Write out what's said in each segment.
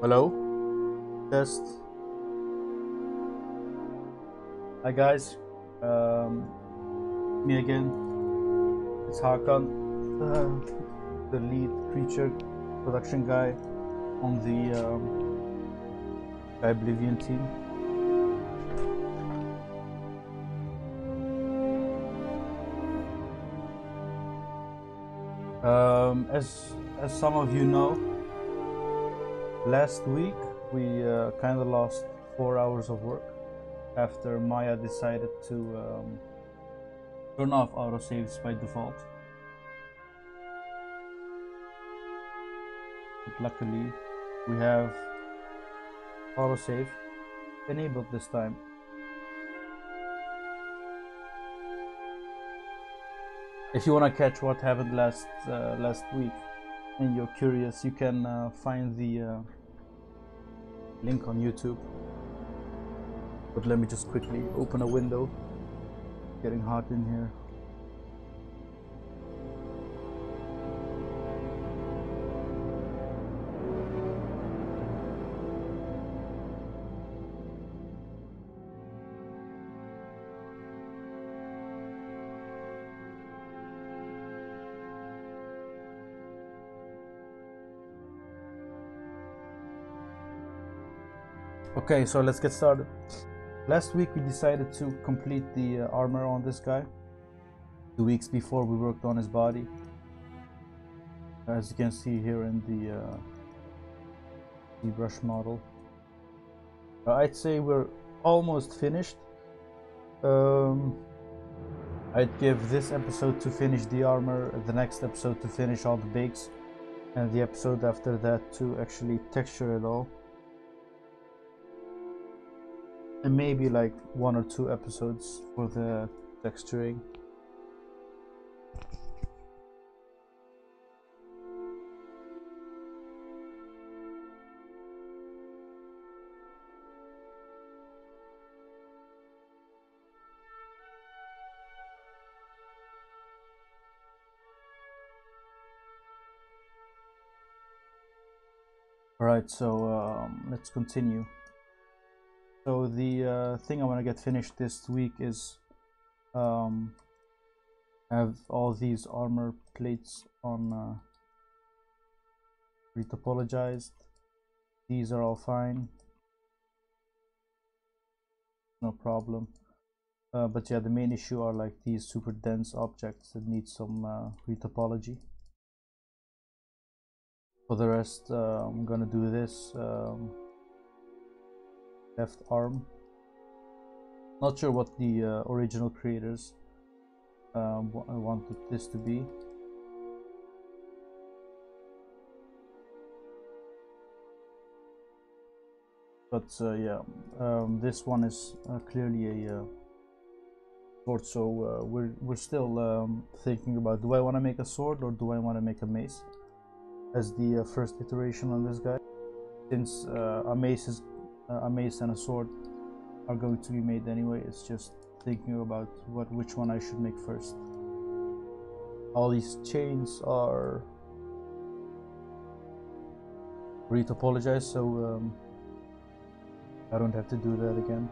Hello, test. Hi guys, me again. It's Hakan, the lead creature production guy on the Skyblivion team. As some of you know, last week we kind of lost 4 hours of work after Maya decided to turn off autosaves by default. But luckily we have autosave enabled this time. If you want to catch what happened last week and you're curious, you can find the link on YouTube. But let me just quickly open a window. It's getting hot in here. Okay, so let's get started. Last week we decided to complete the armor on this guy. 2 weeks before we worked on his body. As you can see here in the brush model. I'd say we're almost finished. I'd give this episode to finish the armor, the next episode to finish all the bakes, and the episode after that to actually texture it all. And maybe like 1 or 2 episodes for the texturing. Alright, so let's continue. So the thing I want to get finished this week is have all these armor plates on retopologized. These are all fine, no problem. But yeah, the main issue are like these super dense objects that need some retopology. For the rest, I'm gonna do this. Left arm. Not sure what the original creators wanted this to be. But yeah, this one is clearly a sword. So we're still thinking about, do I want to make a sword or do I want to make a mace as the first iteration on this guy? Since a mace and a sword are going to be made anyway, it's just thinking about which one I should make first. All these chains are retopologized, so I don't have to do that again.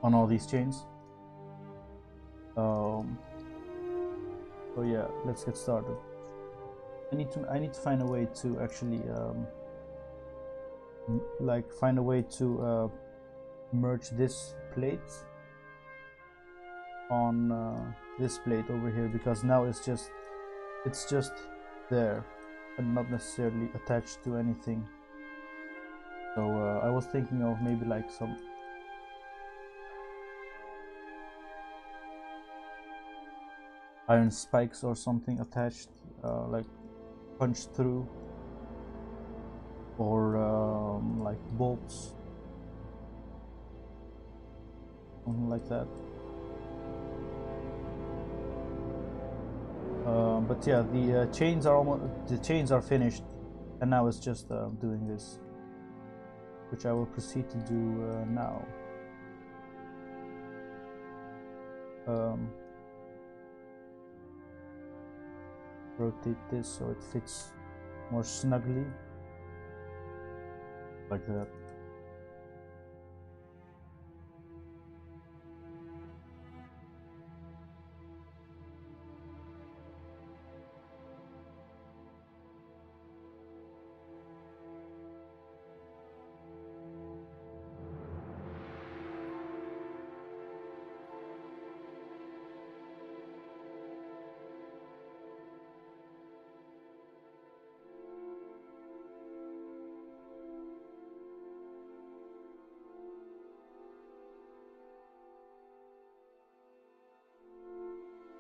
On all these chains. So yeah, let's get started. I need to find a way to actually find a way to merge this plate on this plate over here, because now it's just there and not necessarily attached to anything. So I was thinking of maybe like some iron spikes or something attached, like punched through, or like bolts, something like that. But yeah, the chains are finished, and now it's just doing this, which I will proceed to do now. Rotate this so it fits more snugly, like that.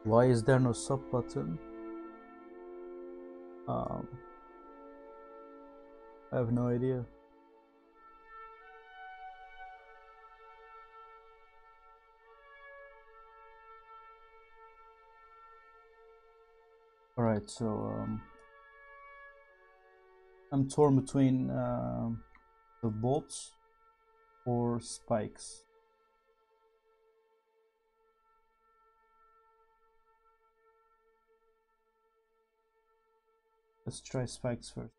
Why is there no sub button? I have no idea. Alright, so I'm torn between the bolts or spikes. Let's try spikes first.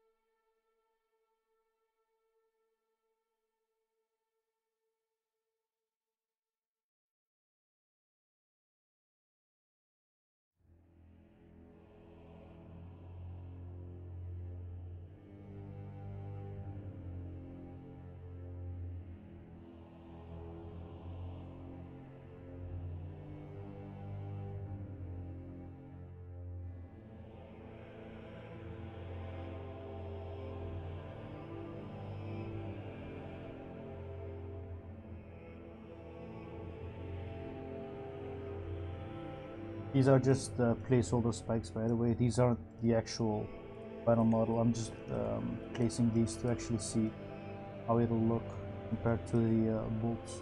These are just placeholder spikes, by the way. These aren't the actual final model. I'm just placing these to actually see how it'll look compared to the bolts.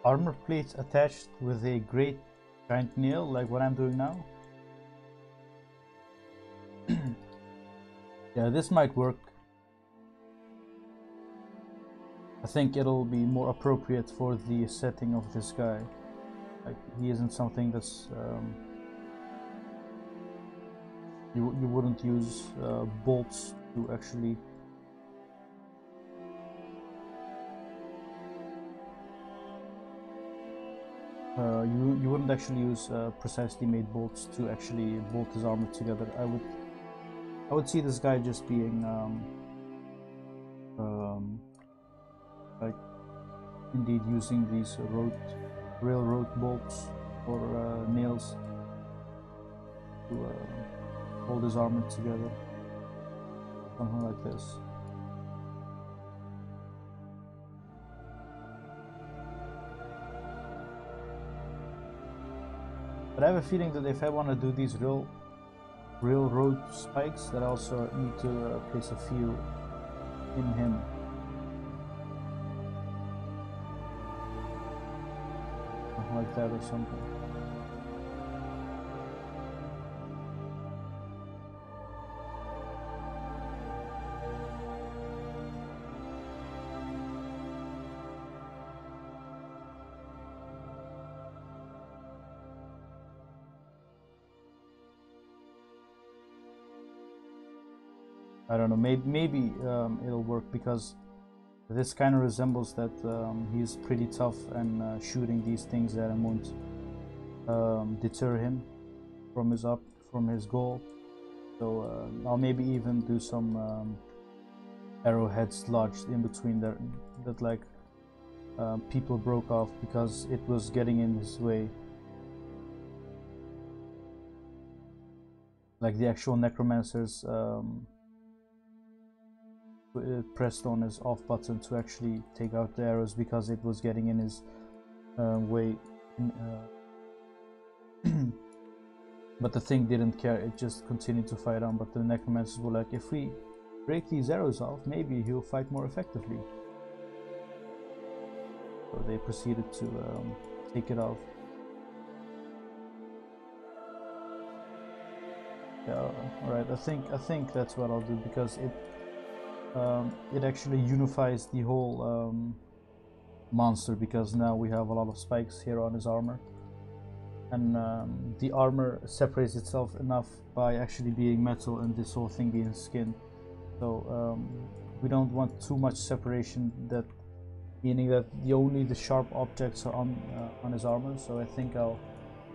Armor plates attached with a great giant nail, like what I'm doing now. Yeah, this might work. I think it'll be more appropriate for the setting of this guy. Like, he isn't something that's you wouldn't use bolts to actually you wouldn't actually use precisely made bolts to actually bolt his armor together. I would see this guy just being like indeed using these railroad bolts or nails to hold his armor together, something like this. But I have a feeling that if I want to do these railroad spikes, that I also need to place a few in him. Something like that or something. I don't know, maybe it'll work, because this kind of resembles that he's pretty tough, and shooting these things at him won't deter him from his goal. So I'll maybe even do some arrowheads lodged in between there that like people broke off because it was getting in his way. Like the actual necromancers pressed on his off button to actually take out the arrows because it was getting in his way. But the thing didn't care, it just continued to fight on. But the necromancers were like, if we break these arrows off, maybe he'll fight more effectively. So they proceeded to take it off. Yeah, alright, I think that's what I'll do, because it actually unifies the whole monster, because now we have a lot of spikes here on his armor, and the armor separates itself enough by actually being metal and this whole thing being skin. So we don't want too much separation, that meaning that only the sharp objects are on his armor. So I think I'll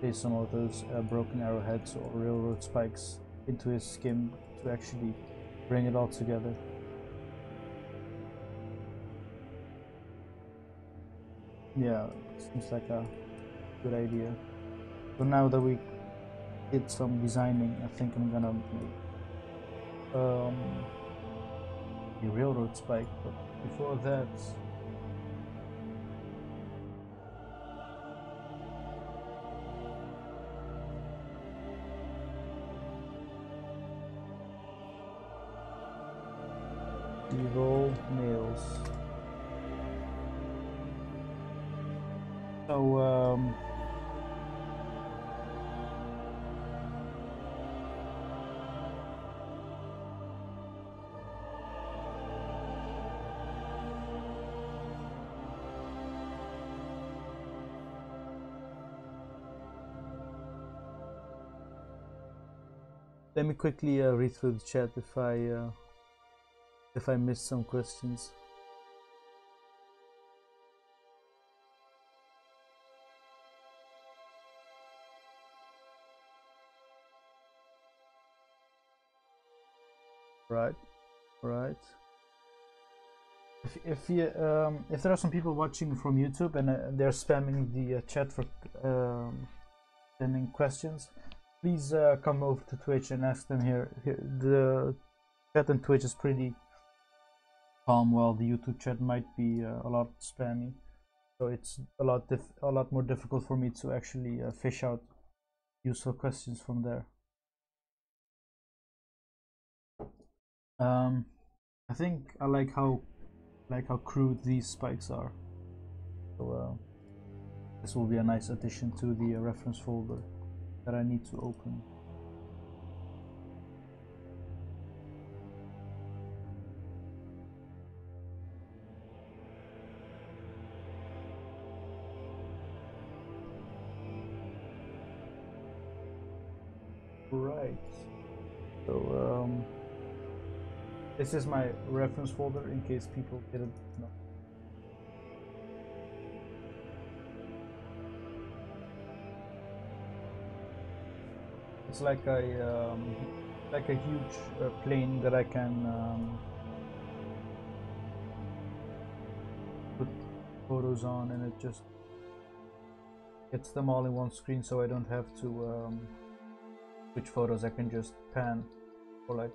place some of those broken arrowheads or railroad spikes into his skin to actually bring it all together. Yeah, seems like a good idea. So now that we did some designing, I think I'm gonna make a railroad spike, but before that, evil nails. So let me quickly read through the chat if I missed some questions. Right. If there are some people watching from YouTube and they're spamming the chat for sending questions, please come over to Twitch and ask them here. The chat on Twitch is pretty calm, while the YouTube chat might be a lot spammy. So it's a lot more difficult for me to actually fish out useful questions from there. I think I like how crude these spikes are. So this will be a nice addition to the reference folder that I need to open. Right. So this is my reference folder in case people didn't know. It's like a huge plane that I can put photos on, and it just gets them all in one screen, so I don't have to switch photos. I can just pan or like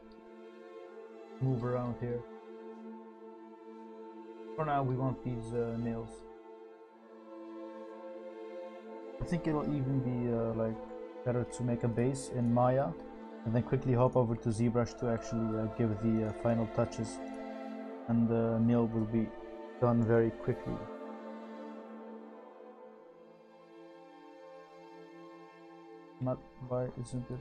move around here. For now we want these nails. I think it'll even be like better to make a base in Maya and then quickly hop over to ZBrush to actually give the final touches, and the nail will be done very quickly. Not why isn't it?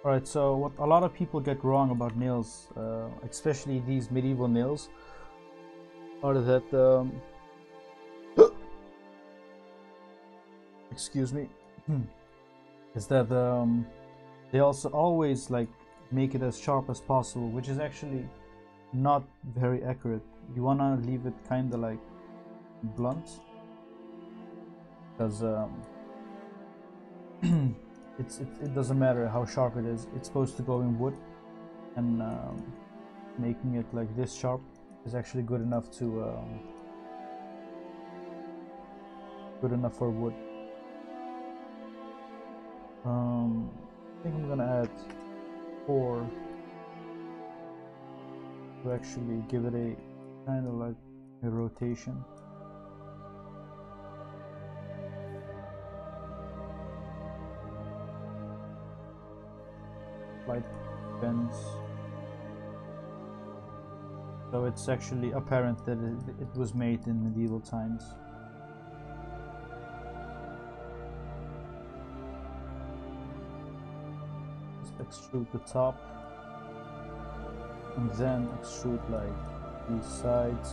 Alright, so what a lot of people get wrong about nails, especially these medieval nails, are that excuse me, is that they also always like make it as sharp as possible, which is actually not very accurate. You want to leave it kind of like blunt, because it doesn't matter how sharp it is. It's supposed to go in wood, and making it like this sharp is actually good enough to good enough for wood. I think I'm gonna add 4 to actually give it a kind of like a rotation. Light bends, so it's actually apparent that it was made in medieval times. Just extrude the top, and then extrude like these sides.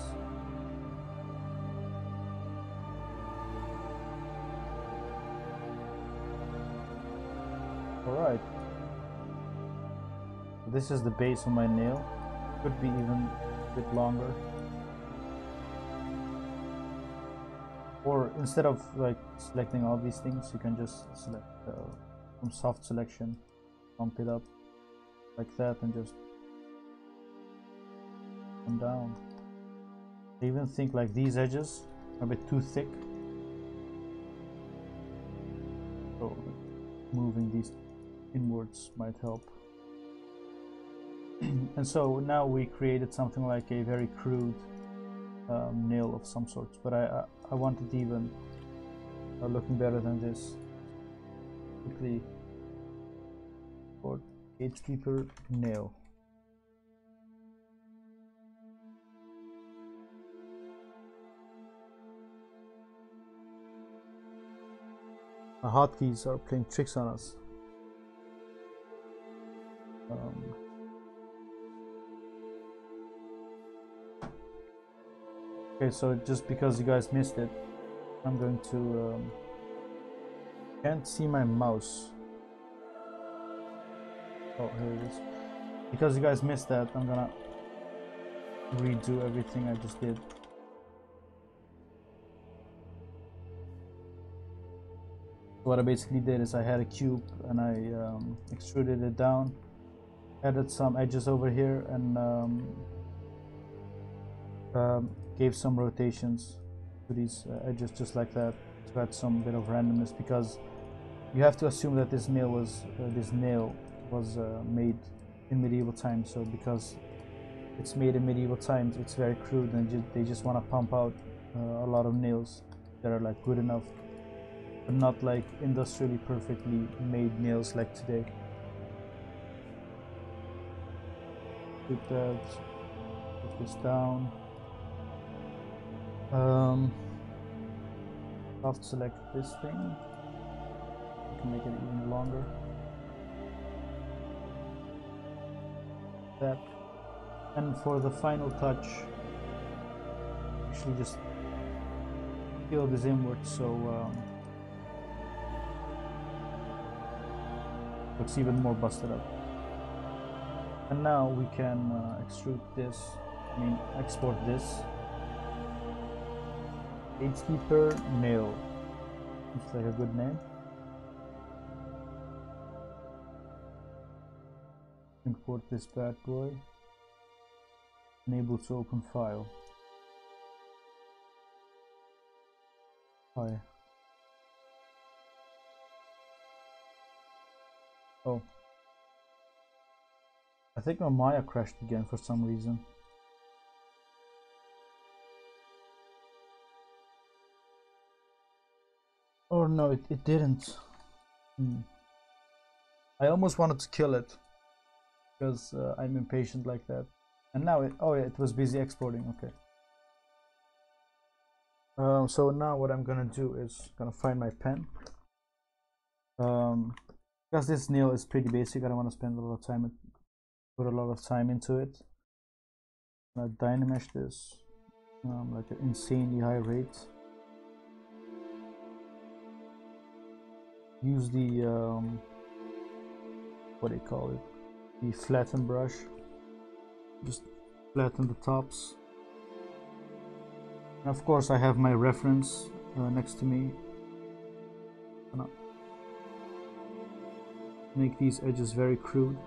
Alright. This is the base of my nail. Could be even a bit longer. Or instead of like selecting all these things, you can just select some soft selection, bump it up like that, and just come down. I even think like these edges are a bit too thick, so moving these inwards might help. And so now we created something like a very crude nail of some sort, but I wanted even looking better than this. Quickly for Gatekeeper nail. Our hotkeys are playing tricks on us. Okay, so just because you guys missed it, I'm going to can't see my mouse. Oh, here it is. Because you guys missed that, I'm gonna redo everything I just did. What I basically did is I had a cube and I extruded it down, added some edges over here, and gave some rotations to these edges just like that to add some bit of randomness, because you have to assume that this nail was made in medieval times. So because it's made in medieval times, it's very crude, and they just want to pump out a lot of nails that are like good enough, but not like industrially perfectly made nails like today. Put this down. Soft select this thing. You can make it even longer. That. And for the final touch, actually just peel this inward so looks even more busted up. And now we can extrude this, export this. Gatekeeper nail. Looks like a good name. Import this bad boy. Enable to open file. Hi. Oh. I think my Maya crashed again for some reason. Oh no, it didn't. I almost wanted to kill it because I'm impatient like that. And now oh yeah, it was busy exporting. Okay. So now what I'm gonna do is gonna find my pen. Because this nail is pretty basic, I don't want to spend a lot of time put a lot of time into it. I'm gonna dynamesh this like an insanely high rate. use the what do you call it? The flatten brush. Just flatten the tops. And of course, I have my reference next to me. Make these edges very crude.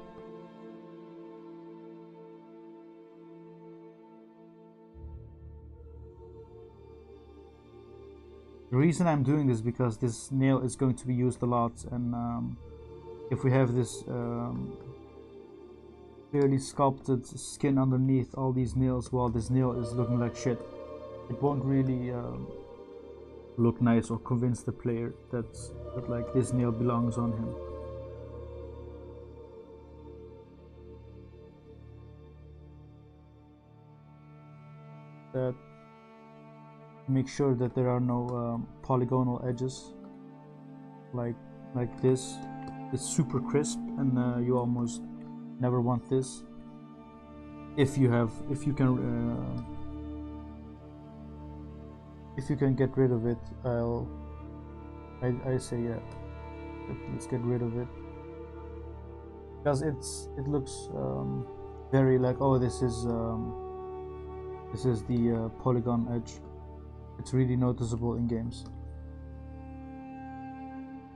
The reason I'm doing this is because this nail is going to be used a lot, and if we have this clearly sculpted skin underneath all these nails while this nail is looking like shit, it won't really look nice or convince the player that like this nail belongs on him. That make sure that there are no polygonal edges like this. It's super crisp, and you almost never want this. If you can get rid of it, I say yeah, let's get rid of it, because it looks very like, oh, this is the polygon edge. It's really noticeable in games.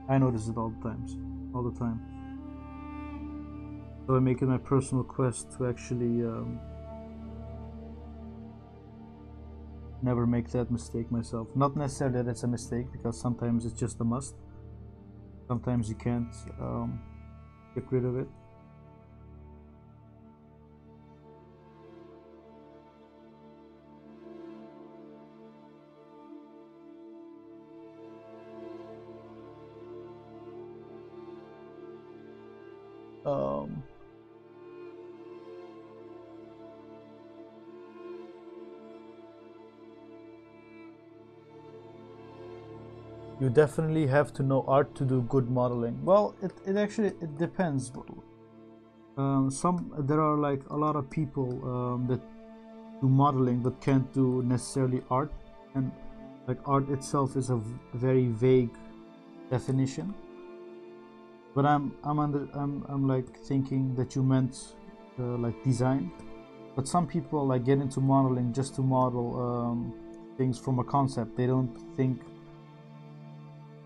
I notice it all the time. So I make it my personal quest to actually never make that mistake myself. Not necessarily that it's a mistake, because sometimes it's just a must. Sometimes you can't get rid of it. You definitely have to know art to do good modeling. Well, it actually depends. There are like a lot of people that do modeling but can't do necessarily art, and like art itself is a very vague definition. But I'm like thinking that you meant like design. But some people like get into modeling just to model things from a concept. They don't think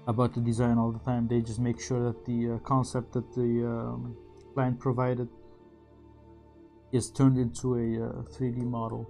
about the design all the time. They just make sure that the concept that the client provided is turned into a 3D model.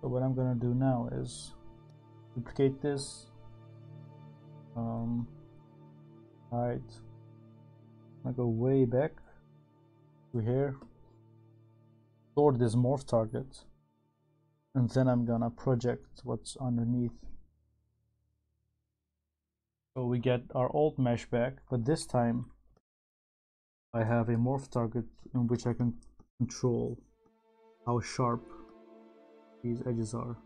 So what I'm gonna do now is duplicate this. Alright, I'm gonna go way back to here, store this morph target, and then I'm gonna project what's underneath. So we get our old mesh back, but this time I have a morph target in which I can control how sharp these edges are.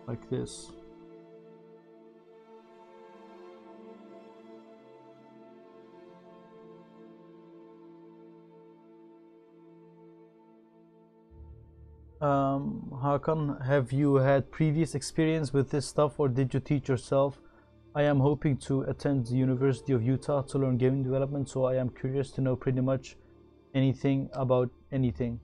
Like this. Hakan, have you had previous experience with this stuff, or did you teach yourself? I am hoping to attend the University of Utah to learn gaming development, so I am curious to know pretty much anything about anything.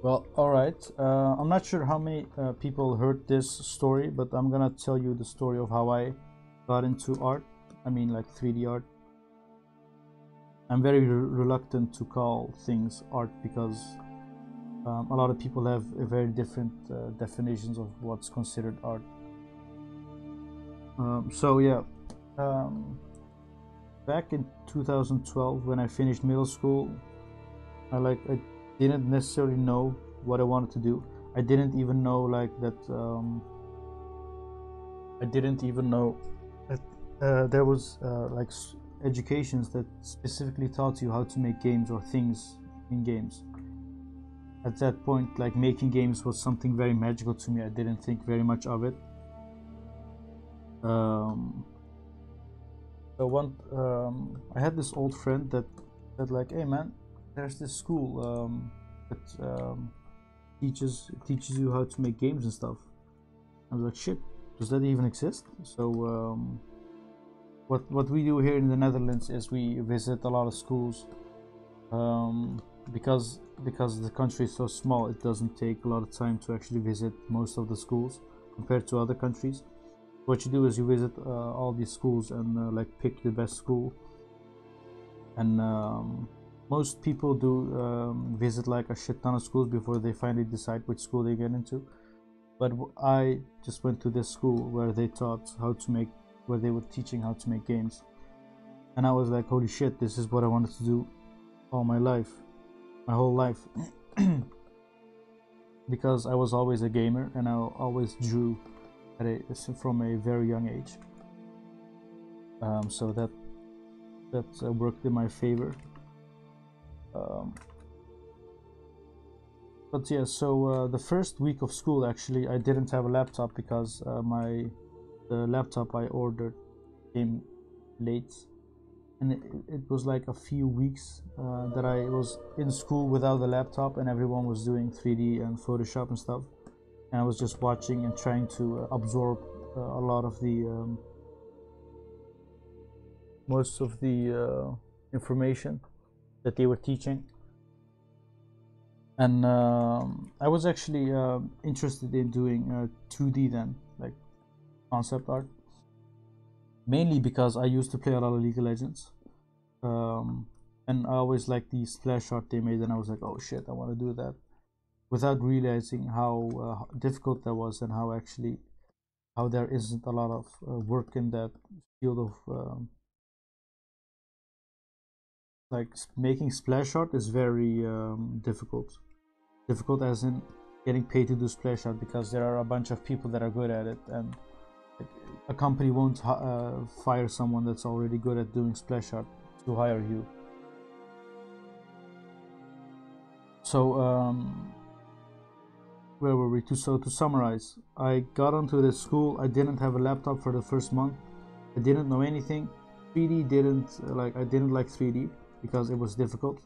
Well, alright. I'm not sure how many people heard this story, but I'm gonna tell you the story of how I got into art. I mean, like 3D art. I'm very reluctant to call things art because a lot of people have very different definitions of what's considered art. So yeah, back in 2012 when I finished middle school, I didn't necessarily know what I wanted to do. I didn't even know like that. I didn't even know that there was like educations that specifically taught you how to make games or things in games. At that point, like making games was something very magical to me. I didn't think very much of it. I had this old friend that said like, "Hey man, there's this school that teaches you how to make games and stuff." I was like, "Shit, does that even exist?" So what we do here in the Netherlands is we visit a lot of schools, because the country is so small. It doesn't take a lot of time to actually visit most of the schools compared to other countries. What you do is you visit all these schools and like pick the best school, and most people do visit like a shit ton of schools before they finally decide which school they get into. But I just went to this school where they taught how to make, where they were teaching how to make games, and I was like, holy shit, this is what I wanted to do all my life, my whole life. Because I was always a gamer and I always drew from a very young age, so that worked in my favor. But yeah, so the first week of school, actually, I didn't have a laptop because the laptop I ordered came late, and it was like a few weeks that I was in school without a laptop, and everyone was doing 3D and Photoshop and stuff, and I was just watching and trying to absorb a lot of the most of the information that they were teaching. And I was actually interested in doing 2D then, like concept art, mainly because I used to play a lot of League of Legends, and I always liked the splash art they made, and I was like, oh shit, I want to do that, without realizing how difficult that was, and how there isn't a lot of work in that field of like making splash art is very difficult as in getting paid to do splash art, because there are a bunch of people that are good at it, and like, a company won't fire someone that's already good at doing splash art to hire you. So where were we? To summarize, I got onto this school. I didn't have a laptop for the first month. I didn't know anything. 3D I didn't like 3D because it was difficult.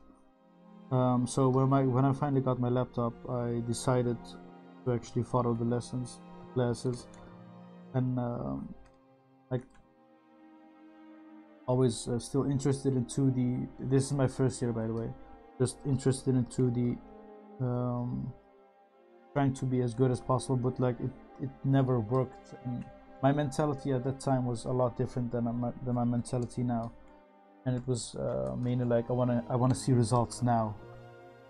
So when I finally got my laptop, I decided to actually follow the classes, and like always still interested in 2D. This is my first year, by the way. Just interested in 2D, trying to be as good as possible, but like it never worked. And my mentality at that time was a lot different than my mentality now, and it was mainly like I wanna see results now.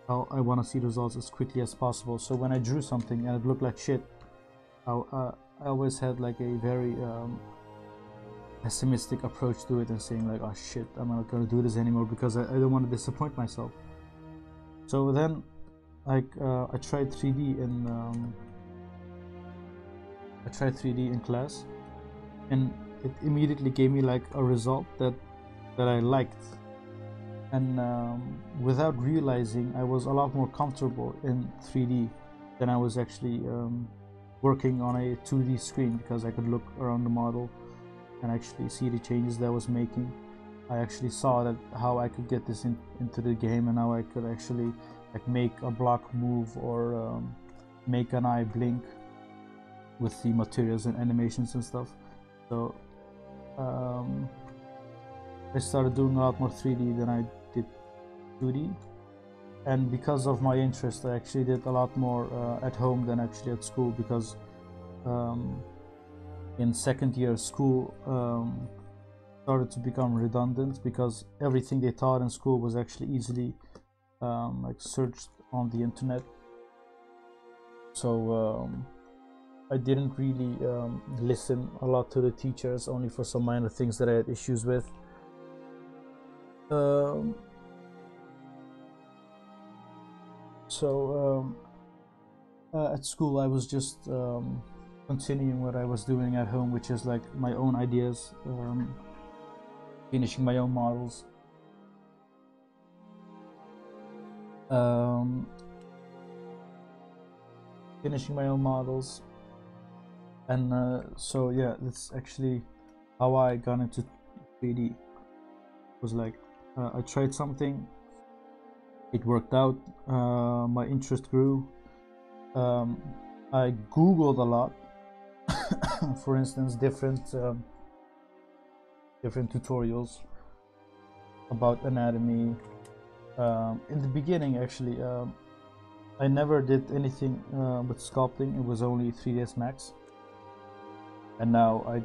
I want to see results as quickly as possible. So when I drew something and it looked like shit, I always had like a very pessimistic approach to it, and saying like, oh shit, I'm not gonna do this anymore because I don't want to disappoint myself. So then I tried 3D in class, and it immediately gave me like a result that I liked, and without realizing, I was a lot more comfortable in 3D than I was actually working on a 2D screen, because I could look around the model and actually see the changes that I was making. I actually saw that how I could get this into the game, and how I could actually like make a block move, or make an eye blink with the materials and animations and stuff. So I started doing a lot more 3D than I did 2D, and because of my interest, I actually did a lot more at home than actually at school, because in second year school started to become redundant, because everything they taught in school was actually easily like searched on the internet. So I didn't really listen a lot to the teachers, only for some minor things that I had issues with. At school I was just continuing what I was doing at home, which is like my own ideas, finishing my own models. And so yeah, that's actually how I got into 3D. It was like I tried something, it worked out, my interest grew. I googled a lot. For instance, different tutorials about anatomy. In the beginning, actually, I never did anything with sculpting. It was only 3ds Max, and now I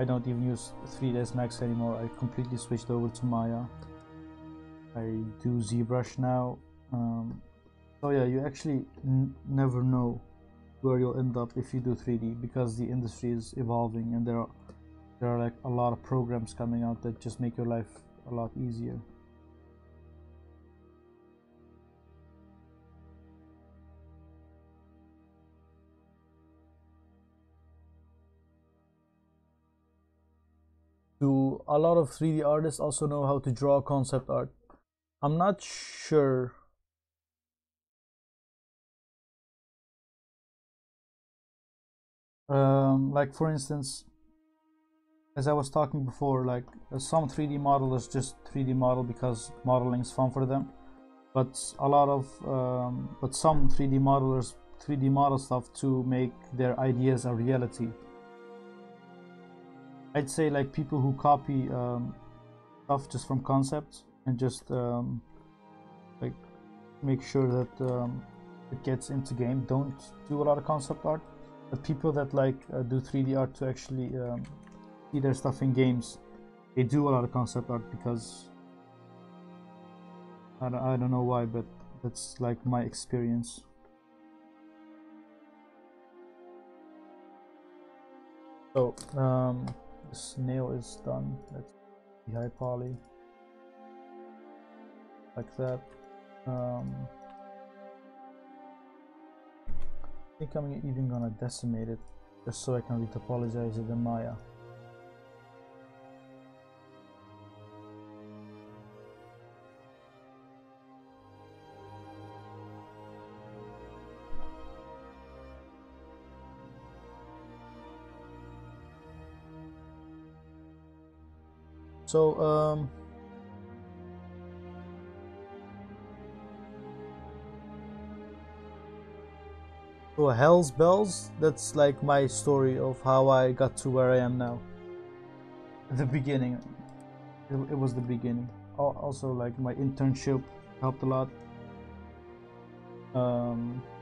don't even use 3ds Max anymore. I completely switched over to Maya. I do ZBrush now. So yeah, you actually never know where you'll end up if you do 3D, because the industry is evolving and there are like a lot of programs coming out that just make your life a lot easier. Do a lot of 3D artists also know how to draw concept art? I'm not sure. Like for instance, as I was talking before, like some 3D modelers just 3D model because modeling is fun for them, but some 3D modelers 3D model stuff to make their ideas a reality. I'd say like people who copy stuff just from concepts and just like make sure that it gets into game don't do a lot of concept art. But people that like do 3D art to actually see their stuff in games, they do a lot of concept art, because I don't know why, but that's like my experience. So this nail is done. Let's see, high poly like that. I think I'm even gonna decimate it just so I can retopologize it in Maya. So Hell's Bells, that's like my story of how I got to where I am now. The beginning, it was the beginning. Also, like my internship helped a lot.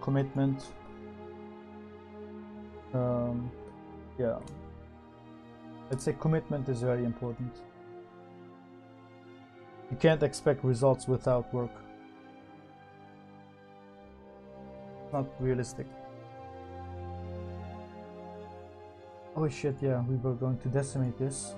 Commitment. Yeah, I'd say commitment is very important. You can't expect results without work. It's not realistic. Oh shit, yeah, we were going to decimate this.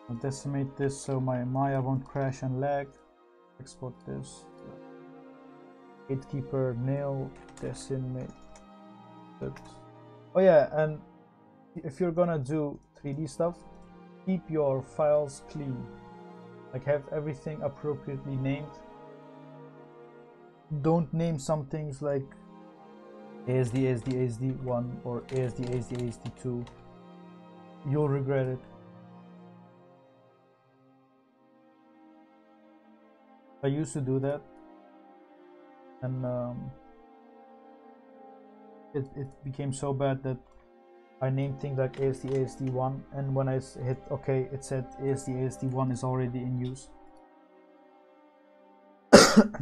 I'll decimate this so my Maya won't crash and lag. Export this. Gatekeeper, nail, decimate. Oh yeah, and if you're gonna do 3D stuff, keep your files clean. Like have everything appropriately named. Don't name some things like ASD1 or ASD2. You'll regret it. I used to do that, and it became so bad that I named things like ASD1, and when I hit OK, it said ASD1 is already in use.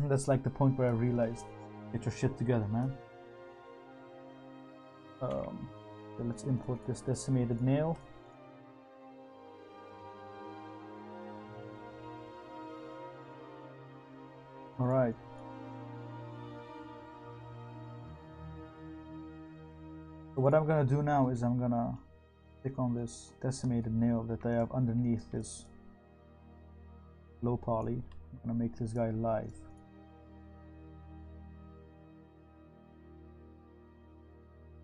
That's like the point where I realized, get your shit together, man. So let's import this decimated nail. All right. So what I'm gonna do now is I'm gonna click on this decimated nail that I have underneath this low poly. I'm gonna make this guy live.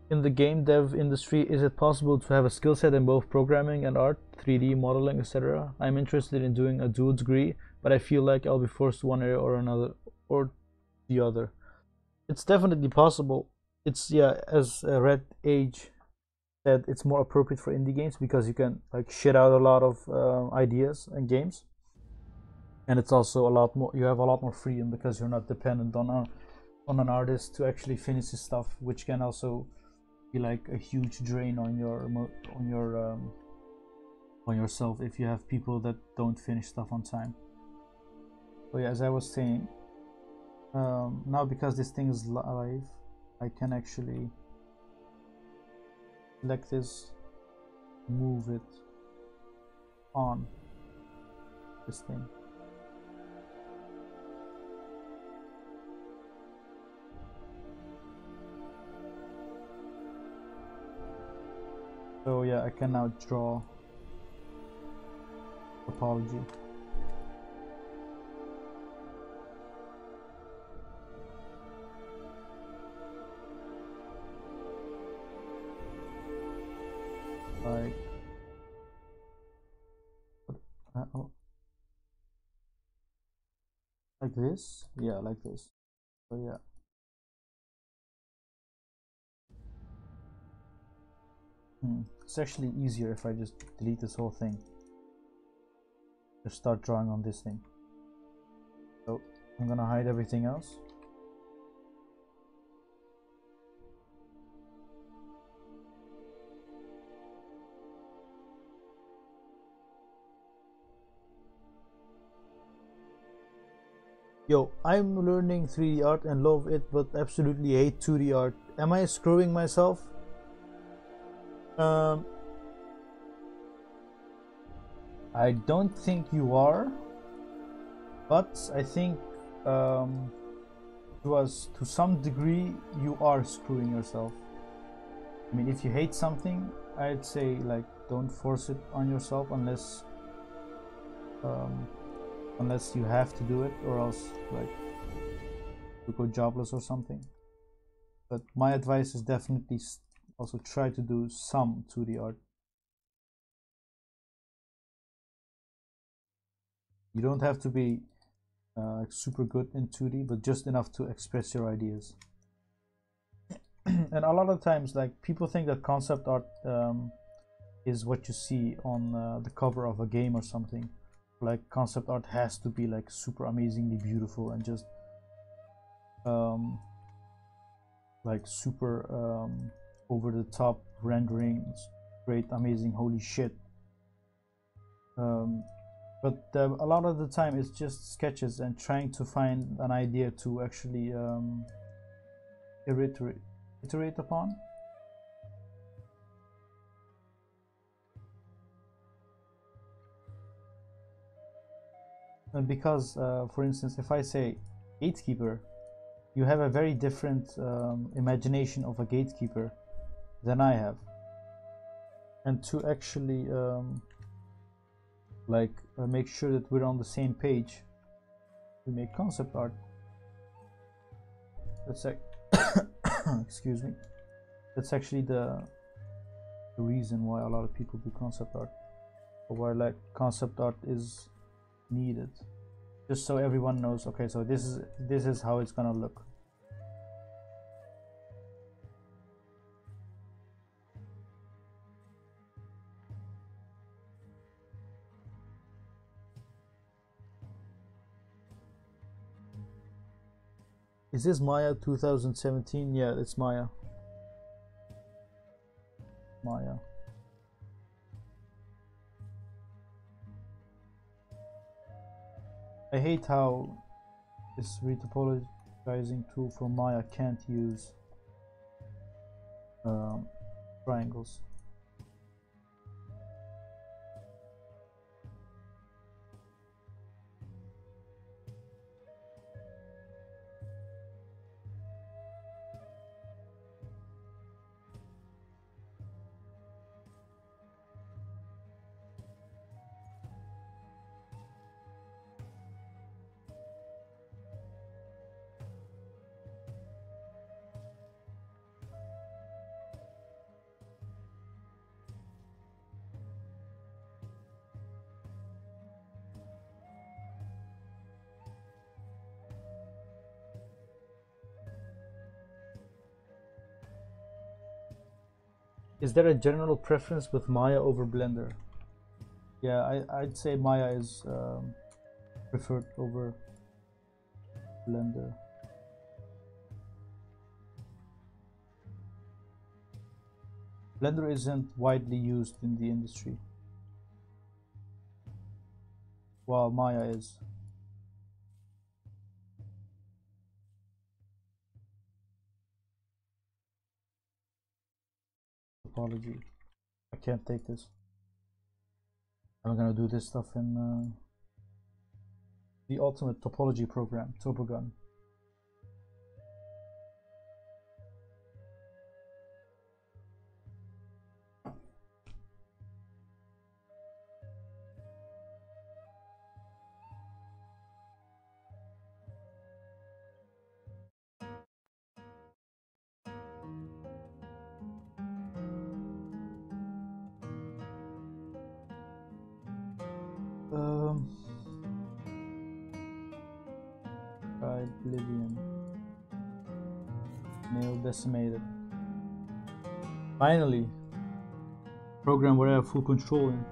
In the game dev industry, is it possible to have a skill set in both programming and art, 3D modeling, etc.? I'm interested in doing a dual degree, but I feel like I'll be forced to one area or another, or the other. It's definitely possible. It's, yeah, as Red Age said, it's more appropriate for indie games because you can like shit out a lot of ideas and games, and it's also a lot more. You have a lot more freedom because you're not dependent on an artist to actually finish his stuff, which can also be like a huge drain on yourself if you have people that don't finish stuff on time. So yeah, as I was saying, now because this thing is live, I can actually select this, move it on this thing. So yeah, I can now draw topology. Like, oh, like this? Yeah, like this. So yeah. It's actually easier if I just delete this whole thing. Just start drawing on this thing. So I'm gonna hide everything else. Yo, I'm learning 3D art and love it, but absolutely hate 2D art. Am I screwing myself? I don't think you are, but I think to some degree you are screwing yourself. I mean, if you hate something, I'd say like don't force it on yourself unless you have to do it, or else like you go jobless or something. But my advice is definitely also try to do some 2D art. You don't have to be super good in 2D, but just enough to express your ideas. And a lot of times, like, people think that concept art is what you see on the cover of a game or something. Like, concept art has to be like super amazingly beautiful and just like super over the top renderings, great, amazing, holy shit. But a lot of the time it's just sketches and trying to find an idea to actually iterate upon. And because, for instance, if I say Gatekeeper, you have a very different imagination of a gatekeeper than I have. And to actually make sure that we're on the same page, we make concept art. That's like excuse me. That's actually the reason why a lot of people do concept art, or why like concept art is needed, just so everyone knows, okay, so this is how it's gonna look. Is this Maya 2017? Yeah, it's Maya. Maya. I hate how This retopologizing tool for Maya can't use triangles. Is there a general preference with Maya over Blender? Yeah, I'd say Maya is preferred over Blender. Blender isn't widely used in the industry, while Maya is. Topology. I can't take this. I'm gonna do this stuff in the ultimate topology program, Topogun. Skyblivion. Nail decimated. Finally, program where I have full control in.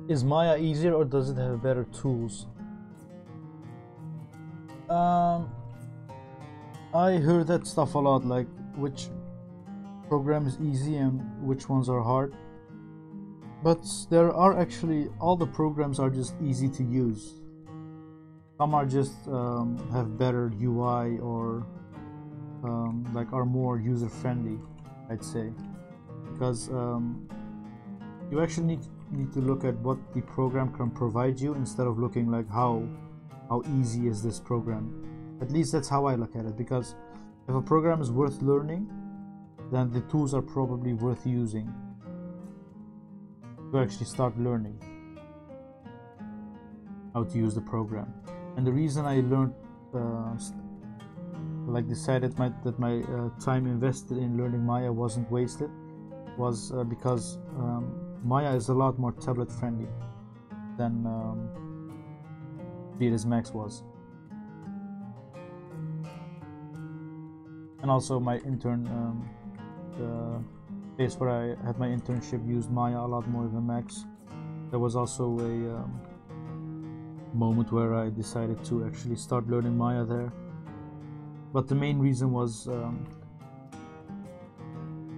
Is Maya easier or does it have better tools? I heard that stuff a lot, like which program is easy and which ones are hard. But there are actually, all the programs are just easy to use. Some are just have better UI or like are more user friendly, I'd say, because you actually need to look at what the program can provide you instead of looking like how easy is this program. At least that's how I look at it, because if a program is worth learning, then the tools are probably worth using to actually start learning how to use the program. And the reason I learned decided that my time invested in learning Maya wasn't wasted was because Maya is a lot more tablet friendly than Beat Max was. And also my intern, the place where I had my internship, used Maya a lot more than Max. There was also a moment where I decided to actually start learning Maya there. But the main reason was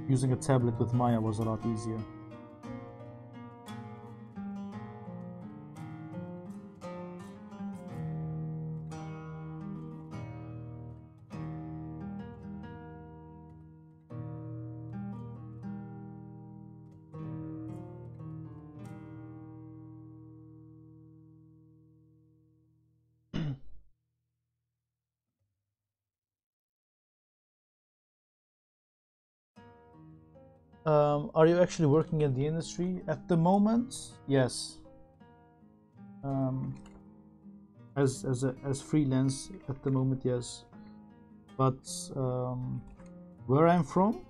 using a tablet with Maya was a lot easier. Are you actually working in the industry? At the moment, yes. as freelance at the moment, yes. But where I'm from,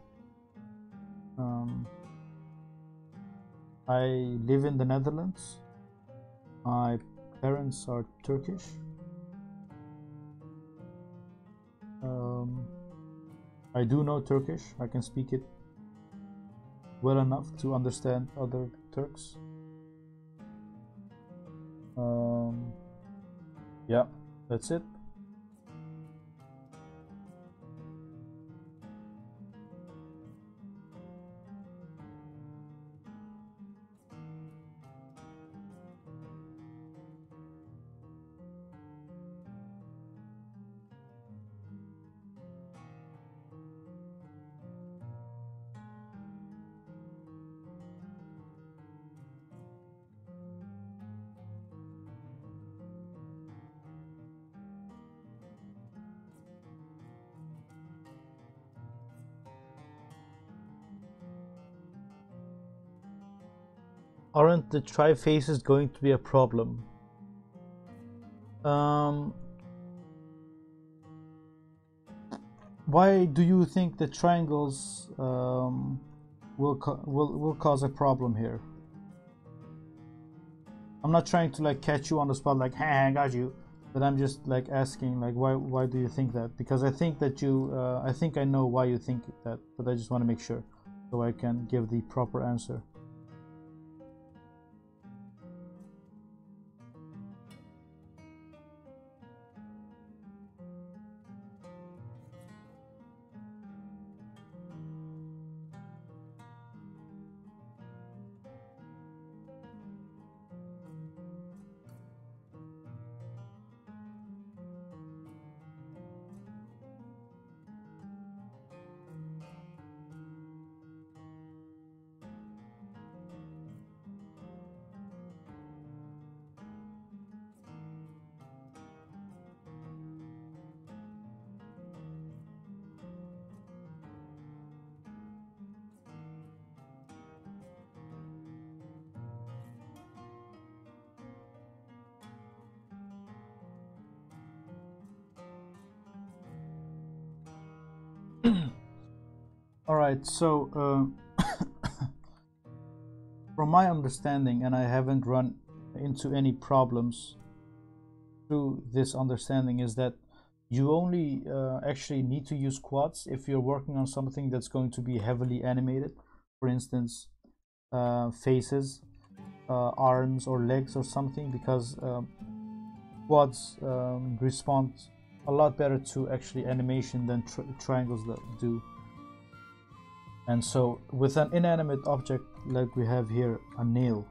I live in the Netherlands. My parents are Turkish. I do know Turkish. I can speak it well enough to understand other Turks. Yeah, that's it. Aren't the tri-faces going to be a problem? Why do you think the triangles will cause a problem here? I'm not trying to like catch you on the spot, like, hey, I got you, but I'm just like asking, like, why do you think that? Because I think that you, I think I know why you think that, but I just want to make sure so I can give the proper answer. Alright, so from my understanding, and I haven't run into any problems through this understanding, is that you only actually need to use quads if you're working on something that's going to be heavily animated. For instance, faces, arms or legs or something, because quads respond a lot better to actually animation than triangles that do. And so with an inanimate object like we have here, a nail,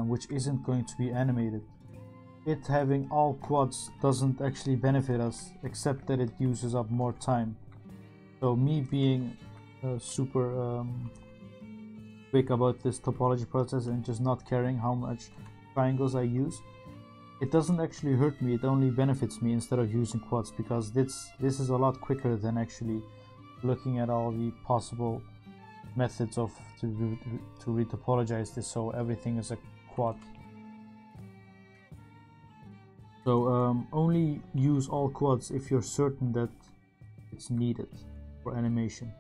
which isn't going to be animated, it having all quads doesn't actually benefit us, except that it uses up more time. So me being super quick about this topology process and just not caring how much triangles I use, it doesn't actually hurt me, it only benefits me instead of using quads, because this is a lot quicker than actually looking at all the possible methods of to retopologize this so everything is a quad. So only use all quads if you're certain that it's needed for animation.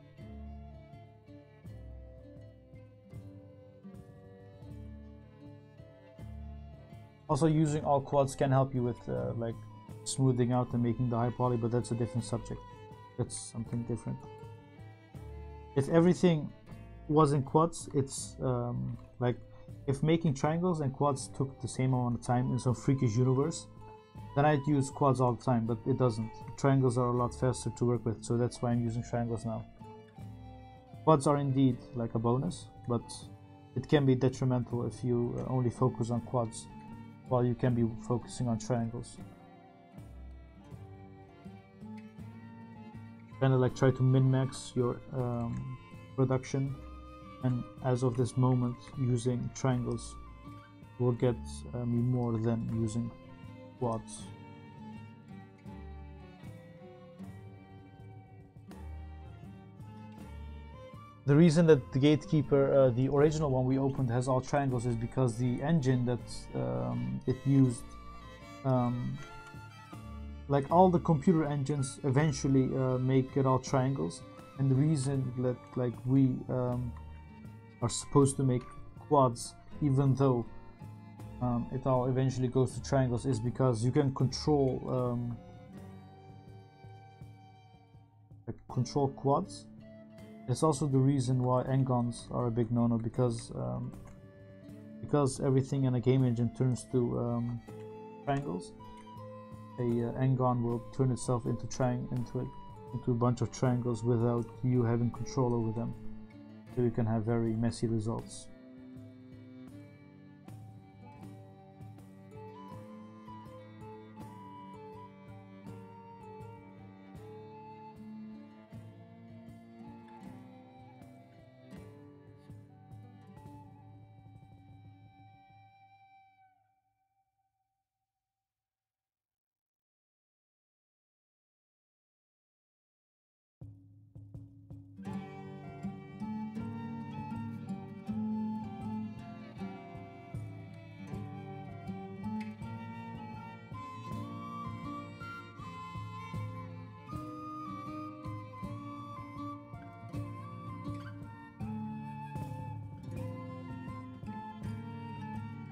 Also, using all quads can help you with like smoothing out and making the high poly, but that's a different subject. That's something different. If everything was in quads, it's like if making triangles and quads took the same amount of time in some freakish universe, then I'd use quads all the time, but it doesn't. Triangles are a lot faster to work with, so that's why I'm using triangles now. Quads are indeed like a bonus, but it can be detrimental if you only focus on quads while you can be focusing on triangles. Kind of like try to min-max your production, and as of this moment using triangles will get me more than using quads. The reason that the Gatekeeper, the original one we opened, has all triangles is because the engine that it used like all the computer engines eventually make it all triangles, and the reason that like we are supposed to make quads even though it all eventually goes to triangles is because you can control control quads. It's also the reason why n-gons are a big no-no, because everything in a game engine turns to triangles. A n-gon will turn itself into a bunch of triangles without you having control over them, so you can have very messy results.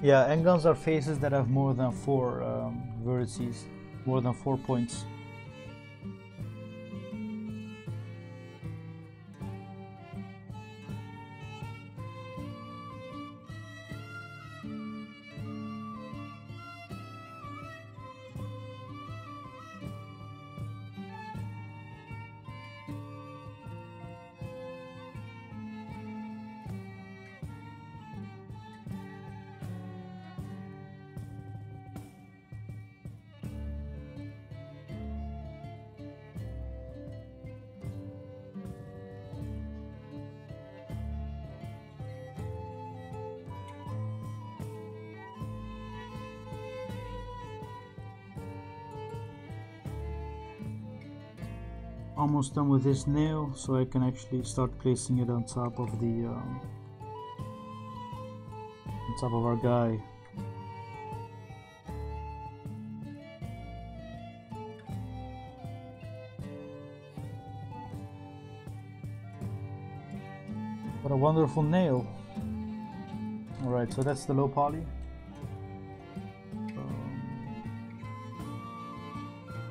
Yeah, n-gons are faces that have more than 4 vertices, more than 4 points. Almost done with this nail, so I can actually start placing it on top of the on top of our guy. What a wonderful nail. Alright, so that's the low poly.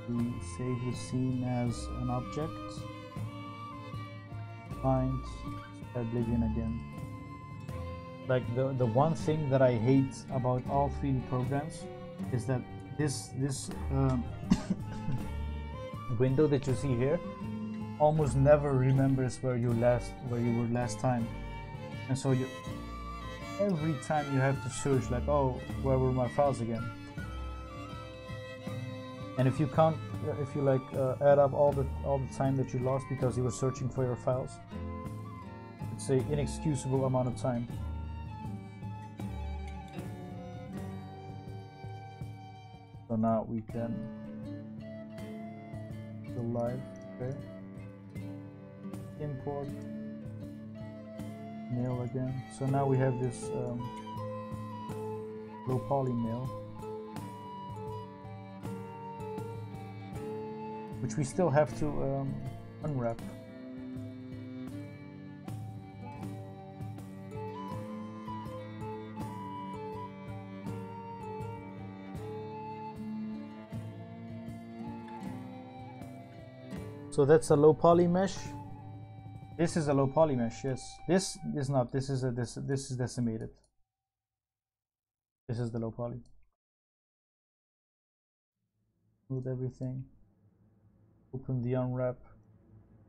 We save the scene as an object. Find Skyblivion again. Like the one thing that I hate about all 3D programs is that this window that you see here almost never remembers where you were last time, and so every time you have to search like, oh, where were my files again? And if you count, if you like add up all the time that you lost because you were searching for your files, it's an inexcusable amount of time. So now we can go live. Okay. Import nail again. So now we have this low poly nail, which we still have to unwrap. So that's a low poly mesh. This is a low poly mesh, yes. This is not. This is decimated. This is the low poly. Smooth everything. Open the unwrap.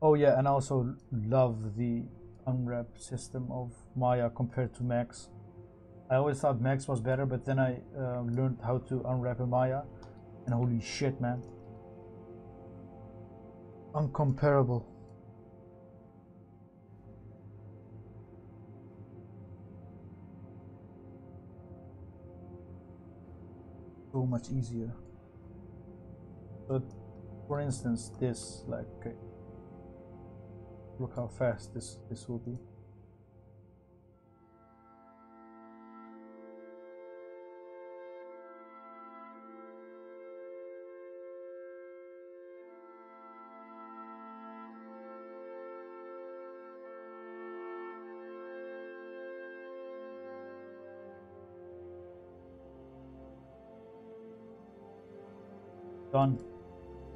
Oh yeah, and I also love the unwrap system of Maya compared to Max. I always thought Max was better, but then I learned how to unwrap in Maya, and holy shit, man. Uncomparable. So much easier. But for instance, this, like, okay, look how fast this will be. Done.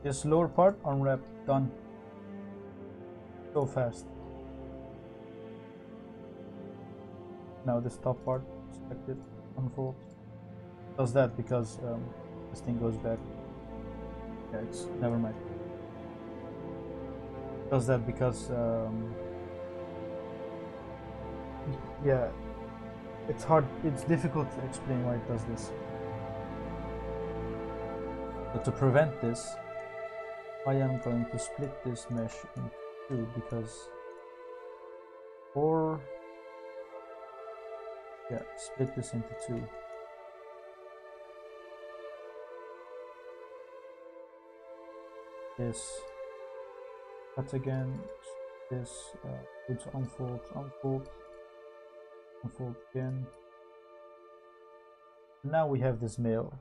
This lower part unwrap. Done. So fast. Now this top part, select it, unfold. Does that because this thing goes back. Yeah, it's never mind. Does that because yeah, it's hard. It's difficult to explain why it does this. But to prevent this, I am going to split this mesh in two because, or yeah, split this into two. This cut again. This unfold, unfold, unfold again. Now we have this nail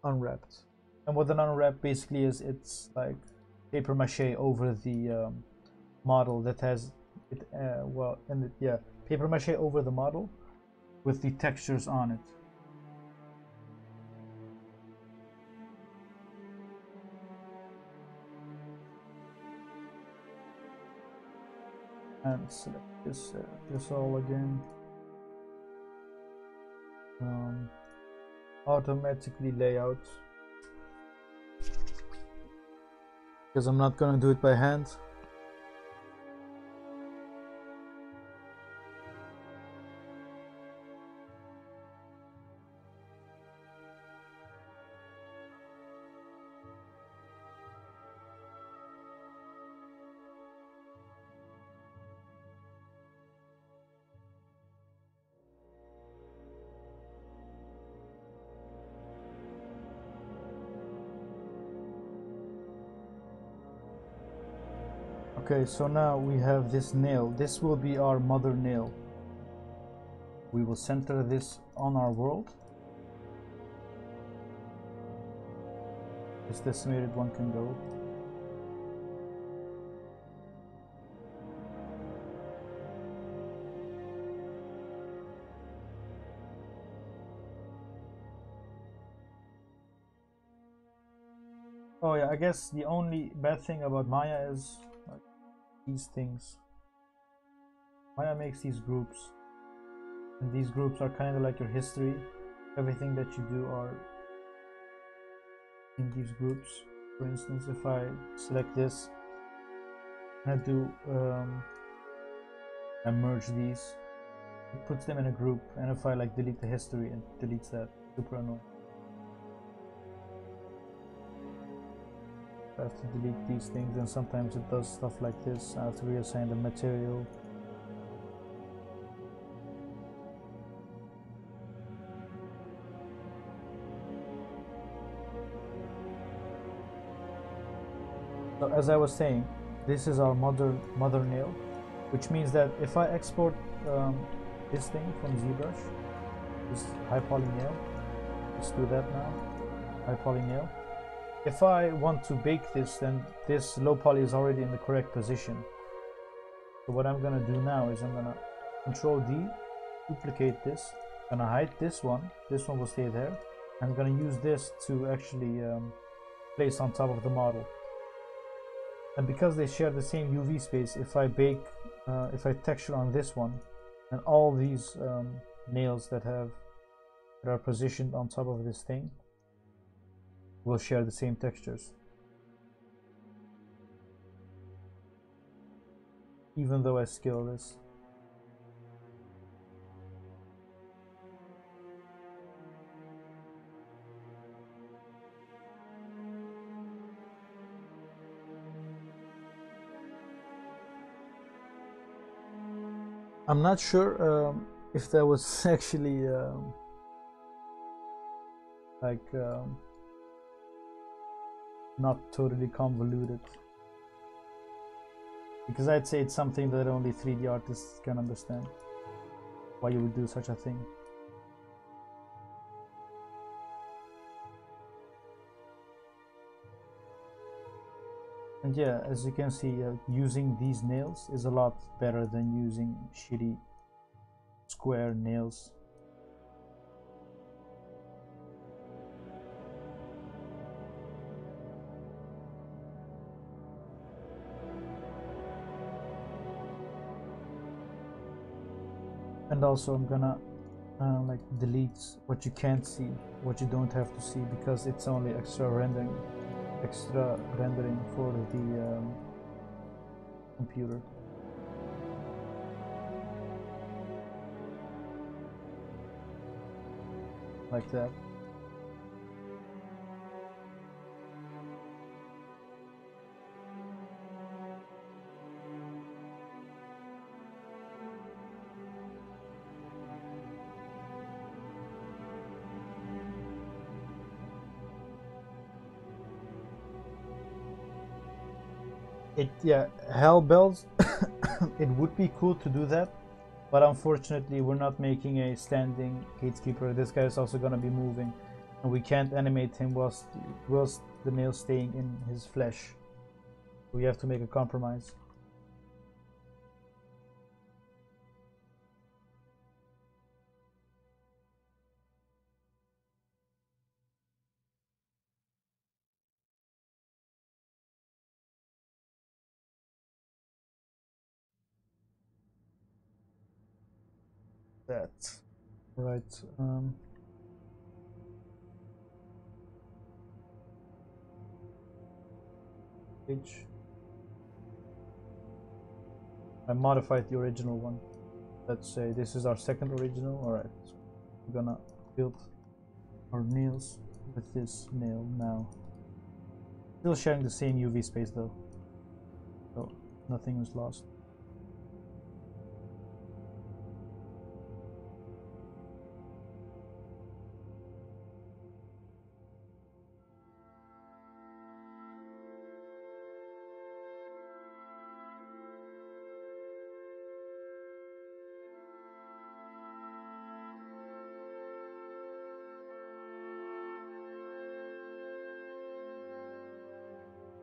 unwrapped. And what an unwrap basically is, it's like paper mache over the model that has it. Paper mache over the model with the textures on it. And select this all again. Automatically layout, because I'm not gonna do it by hand. Okay, so now we have this nail. This will be our mother nail. We will center this on our world. This decimated one can go. Oh yeah, I guess the only bad thing about Maya is like these things. Maya makes these groups, and these groups are kind of like your history. Everything that you do are in these groups. For instance, if I select this and I do I merge these, it puts them in a group, and if I like delete the history, it deletes that. Super annoying. I have to delete these things, and sometimes it does stuff like this. I have to reassign the material. So as I was saying, this is our mother nail, which means that if I export this thing from ZBrush, this high poly nail, let's do that now. High poly nail. If I want to bake this, then this low poly is already in the correct position. So what I'm gonna do now is I'm gonna Control D, duplicate this. I'm gonna hide this one. This one will stay there. I'm gonna use this to actually place on top of the model. And because they share the same UV space, if I bake, if I texture on this one, and all these nails that are positioned on top of this thing will share the same textures, even though I scale this. I'm not sure if that was actually not totally convoluted, because I'd say it's something that only 3D artists can understand, why you would do such a thing. And yeah, as you can see, using these nails is a lot better than using shitty square nails. And also I'm gonna like delete what you can't see, what you don't have to see, because it's only extra rendering for the computer. Like that. Yeah, hell bells. It would be cool to do that, but unfortunately we're not making a standing gatekeeper. This guy is also gonna be moving, and we can't animate him whilst the nail staying in his flesh. We have to make a compromise. That right. Page. I modified the original one. Let's say this is our second original. Alright, so we're gonna build our nails with this nail now. Still sharing the same UV space though, so nothing is lost.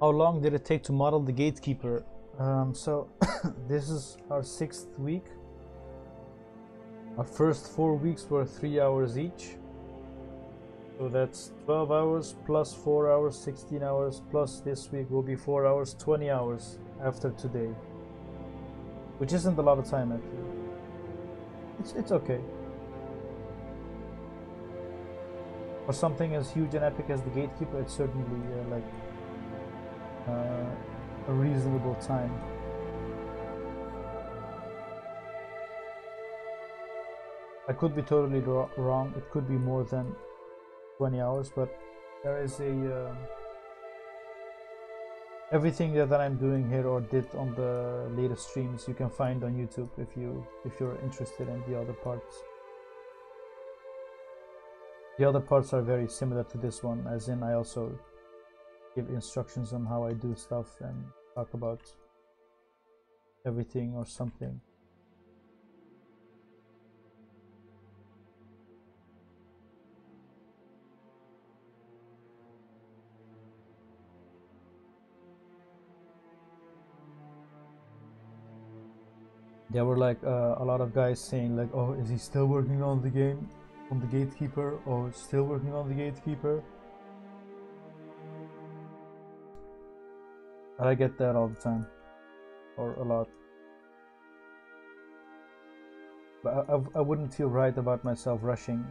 How long did it take to model the Gatekeeper? So this is our 6th week. Our first 4 weeks were 3 hours each. So that's 12 hours plus 4 hours, 16 hours, plus this week will be 4 hours, 20 hours after today. Which isn't a lot of time actually. It's okay. For something as huge and epic as the Gatekeeper, it's certainly like a reasonable time. I could be totally wrong. It could be more than 20 hours, but there is a everything that I'm doing here or did on the latest streams you can find on YouTube if you're interested in the other parts. The other parts are very similar to this one, as in I also give instructions on how I do stuff and talk about everything or something. There were like a lot of guys saying like, oh, is he still working on the game, on the Gatekeeper, or still working on the Gatekeeper? I get that all the time, or a lot. But I wouldn't feel right about myself rushing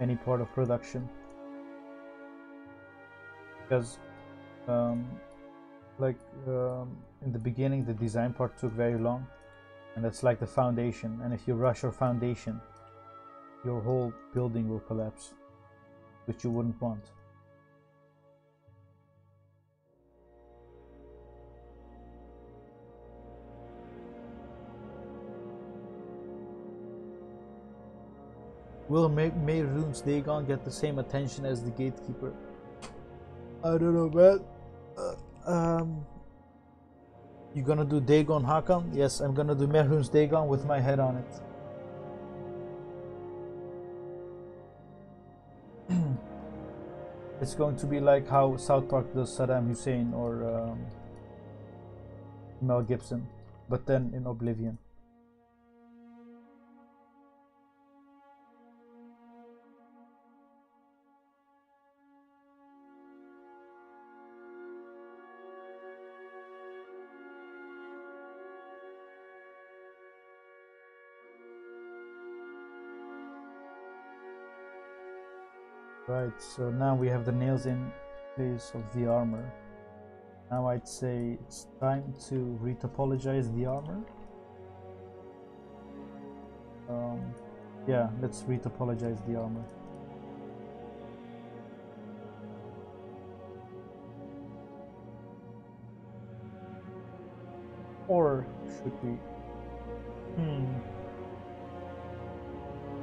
any part of production. Because, in the beginning, the design part took very long. And that's like the foundation. And if you rush your foundation, your whole building will collapse, which you wouldn't want. Will Mehrunes Dagon get the same attention as the Gatekeeper? I don't know, man. You gonna do Dagon Hakan? Yes, I'm gonna do Mehrunes Dagon with my head on it. It's going to be like how South Park does Saddam Hussein or Mel Gibson, but then in Oblivion. Right, so now we have the nails in place of the armor. Now I'd say it's time to retopologize the armor. Yeah, let's retopologize the armor. Or should we?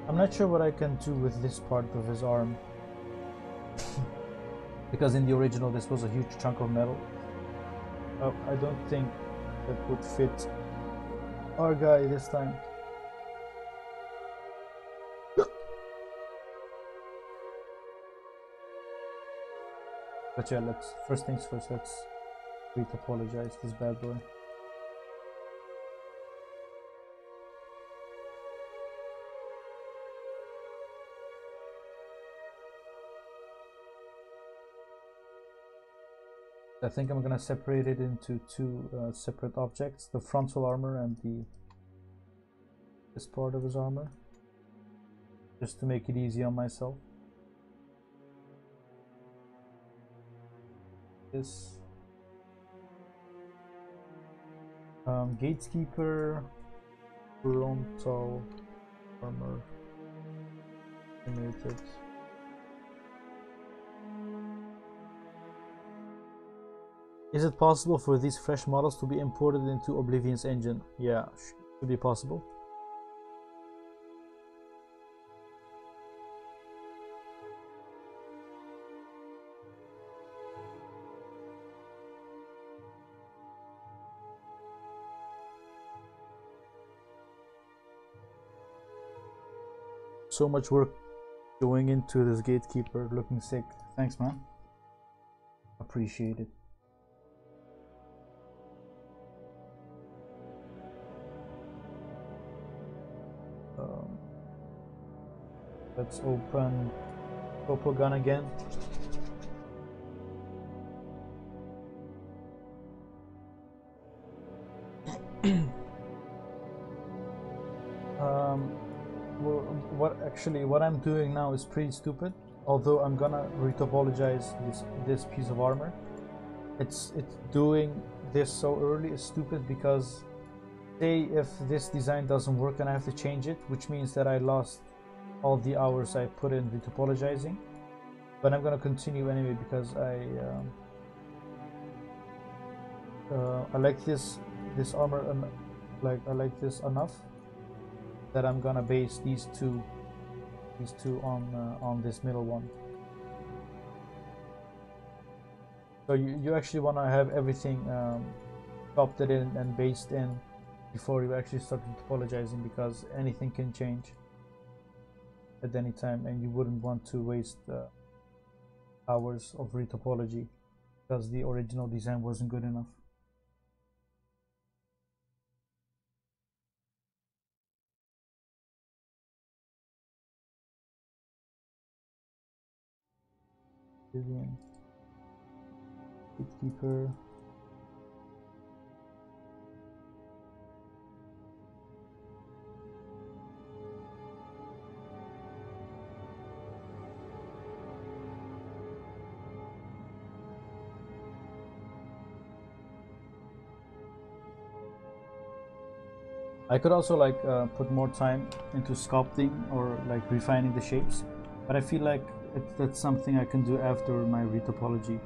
I'm not sure what I can do with this part of his arm. Because in the original this was a huge chunk of metal. I don't think that would fit our guy this time. But yeah, first things first, let's retopologize this bad boy. I think I'm gonna separate it into two separate objects, the frontal armor and this part of his armor, just to make it easy on myself. This Gatekeeper, frontal armor, animated. Is it possible for these fresh models to be imported into Oblivion's engine? Yeah, should be possible. So much work going into this Gatekeeper, looking sick. Thanks, man. Appreciate it. Let's open Topogun again. What I'm doing now is pretty stupid. Although I'm gonna retopologize this piece of armor. It's doing this so early is stupid because say if this design doesn't work and I have to change it, which means that I lost all the hours I put in retopologizing. But I'm gonna continue anyway because I like this armor and I like this enough that I'm gonna base these two on this middle one. So you actually want to have everything sculpted in and based in before you actually start retopologizing, because anything can change at any time and you wouldn't want to waste hours of retopology because the original design wasn't good enough. Oblivion, Gatekeeper. I could also put more time into sculpting or refining the shapes, but I feel like that's something I can do after my retopology.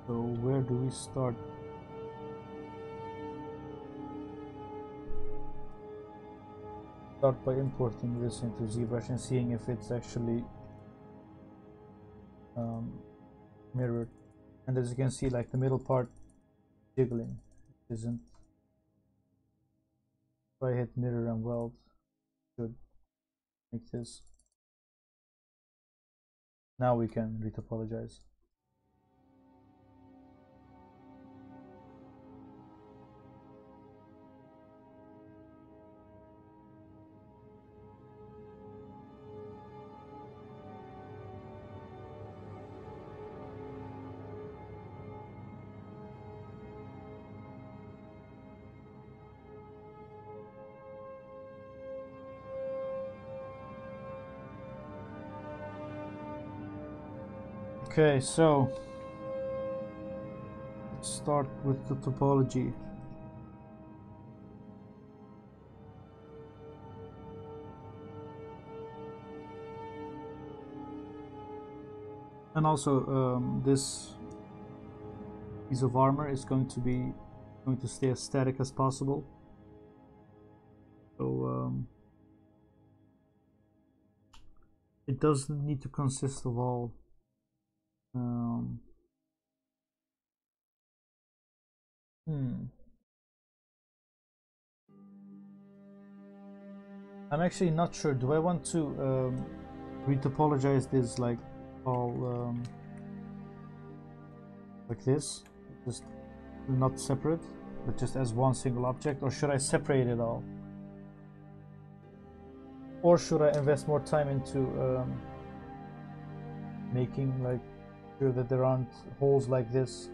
So where do we start? Start by importing this into ZBrush and seeing if it's actually mirrored. And as you can see, the middle part jiggling, isn't. If I hit mirror and weld, should make this. Now we can retopologize. Okay, so let's start with the topology. And also, this piece of armor is going to stay as static as possible. So it doesn't need to consist of all. I'm actually not sure. Do I want to retopologize this like all like this, just not separate, but just as one single object, or should I separate it all? Or should I invest more time into making like sure that there aren't holes like this?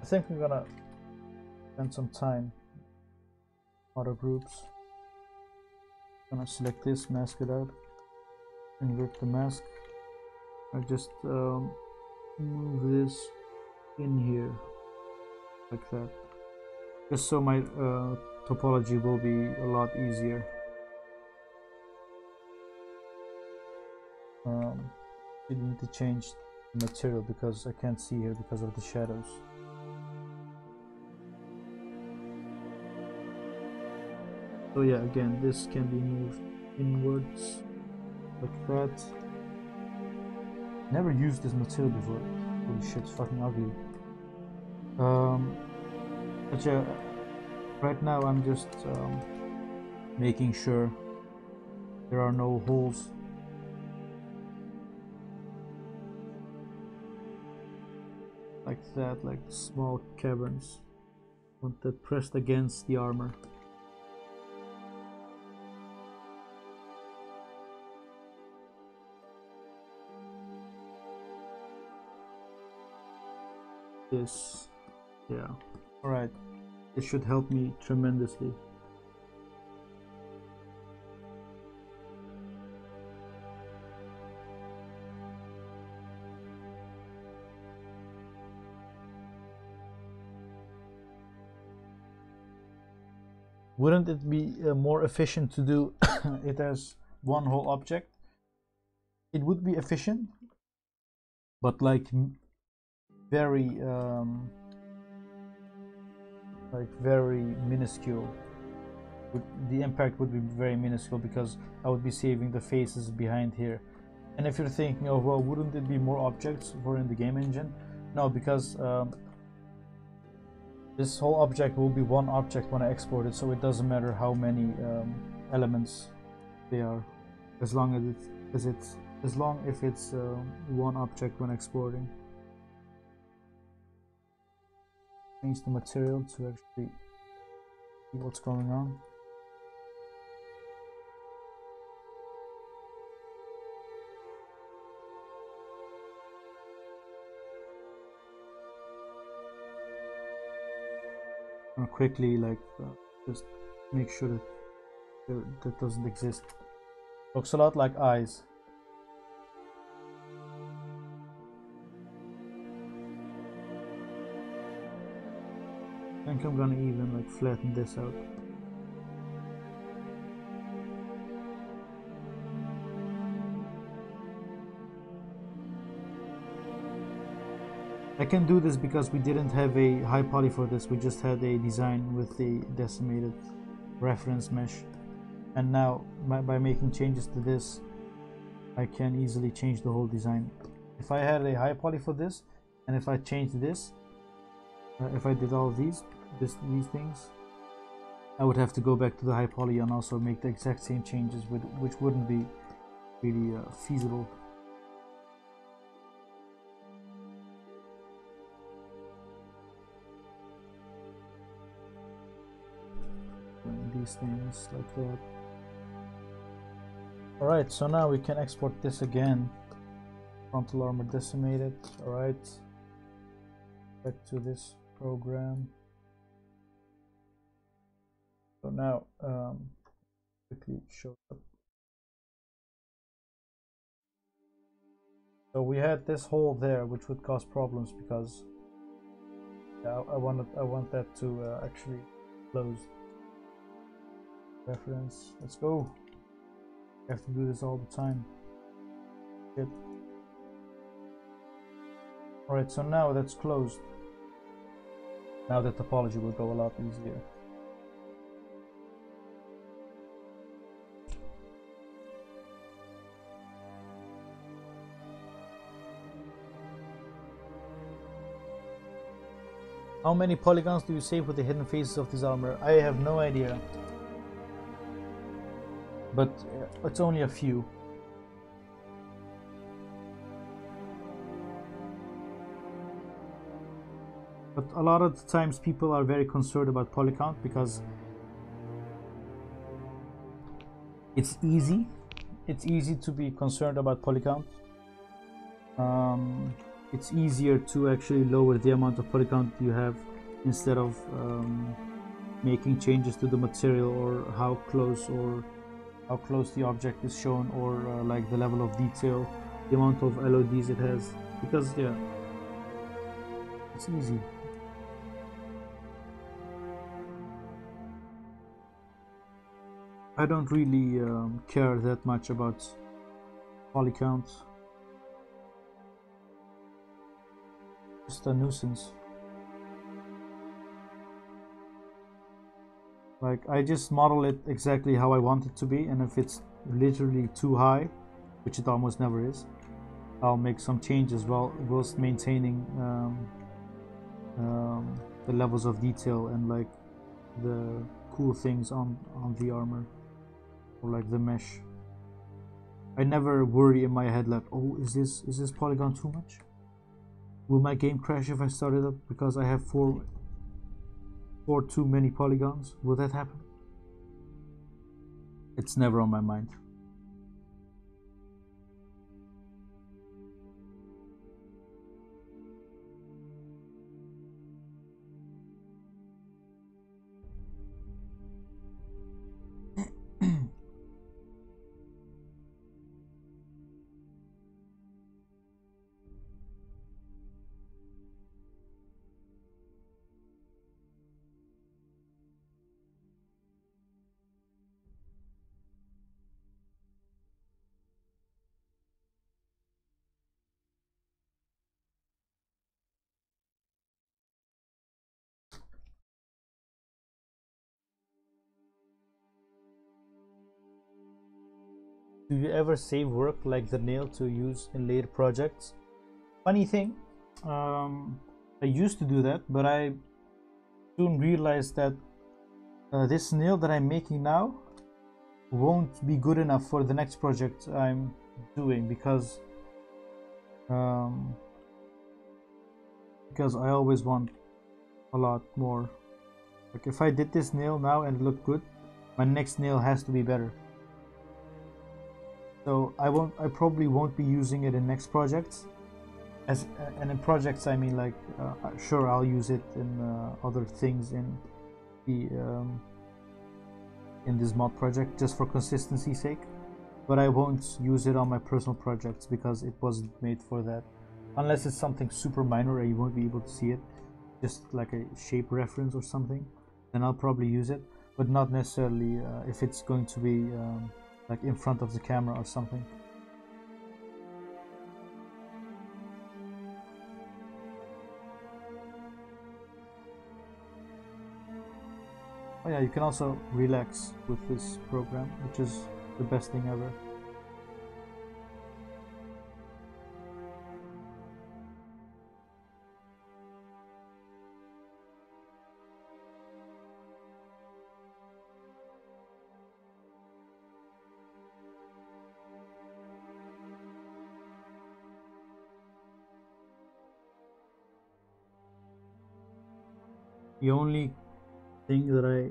I think I'm gonna spend some time. Auto groups. I'm gonna select this, mask it out, invert the mask. I just move this in here like that, just so my topology will be a lot easier. I need to change the material because I can't see here because of the shadows. So yeah, again, this can be moved inwards like that. Never used this material before. Holy shit, it's fucking ugly. But yeah, right now I'm just making sure there are no holes. Like that, like small caverns. Want that pressed against the armor. This, yeah, all right, this should help me tremendously. Wouldn't it be more efficient to do it as one whole object? It would be efficient, but like very minuscule. The impact would be very minuscule because I would be saving the faces behind here. And if you're thinking, oh well, wouldn't it be more objects for in the game engine? No, because this whole object will be one object when I export it, so it doesn't matter how many elements they are, as long as it's one object when exporting. Change the material to actually see what's going on. And quickly, like, just make sure that that doesn't exist. Looks a lot like eyes. I think I'm gonna even like flatten this out. I can do this because we didn't have a high poly for this, we just had a design with a decimated reference mesh. And now, by making changes to this, I can easily change the whole design. If I had a high poly for this, and if I changed this, if I did all of these things, I would have to go back to the high poly and also make the exact same changes, which wouldn't be really feasible. These things like that. Alright, so now we can export this again. Frontal armor decimated. Alright, back to this program. So now quickly show up. So we had this hole there, which would cause problems because I want that to actually close. Reference. Let's go. I have to do this all the time. Shit. Alright, so now that's closed. Now the topology will go a lot easier. How many polygons do you save with the hidden faces of this armor? I have no idea. But it's only a few. But a lot of the times people are very concerned about poly count because it's easy. It's easy to be concerned about poly count. It's easier to actually lower the amount of poly count you have instead of making changes to the material or how close the object is shown, or like the level of detail, the amount of LODs it has, because yeah, it's easy. I don't really care that much about poly count. Just a nuisance. Like, I just model it exactly how I want it to be, and if it's literally too high, which it almost never is, I'll make some changes whilst maintaining the levels of detail and like the cool things on the armor, or like the mesh. I never worry in my head like, oh, is this polygon too much? Will my game crash if I start it up because I have four too many polygons? Will that happen? It's never on my mind. Do you ever save work like the nail to use in later projects? Funny thing, I used to do that, but I soon realized that this nail that I'm making now won't be good enough for the next project I'm doing because I always want a lot more. Like, if I did this nail now and it looked good, my next nail has to be better. So I probably won't be using it in next projects. And in projects I mean like sure, I'll use it in other things in the in this mod project just for consistency's sake, but I won't use it on my personal projects because it wasn't made for that, unless it's something super minor and you won't be able to see it, just like a shape reference or something, then I'll probably use it, but not necessarily if it's going to be like in front of the camera or something. Oh yeah, you can also relax with this program, which is the best thing ever. The only thing that I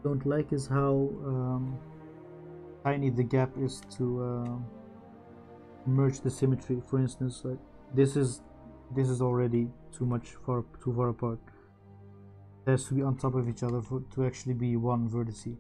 don't like is how tiny the gap is to merge the symmetry. For instance, like this is already too far apart. It has to be on top of each other to actually be one vertice.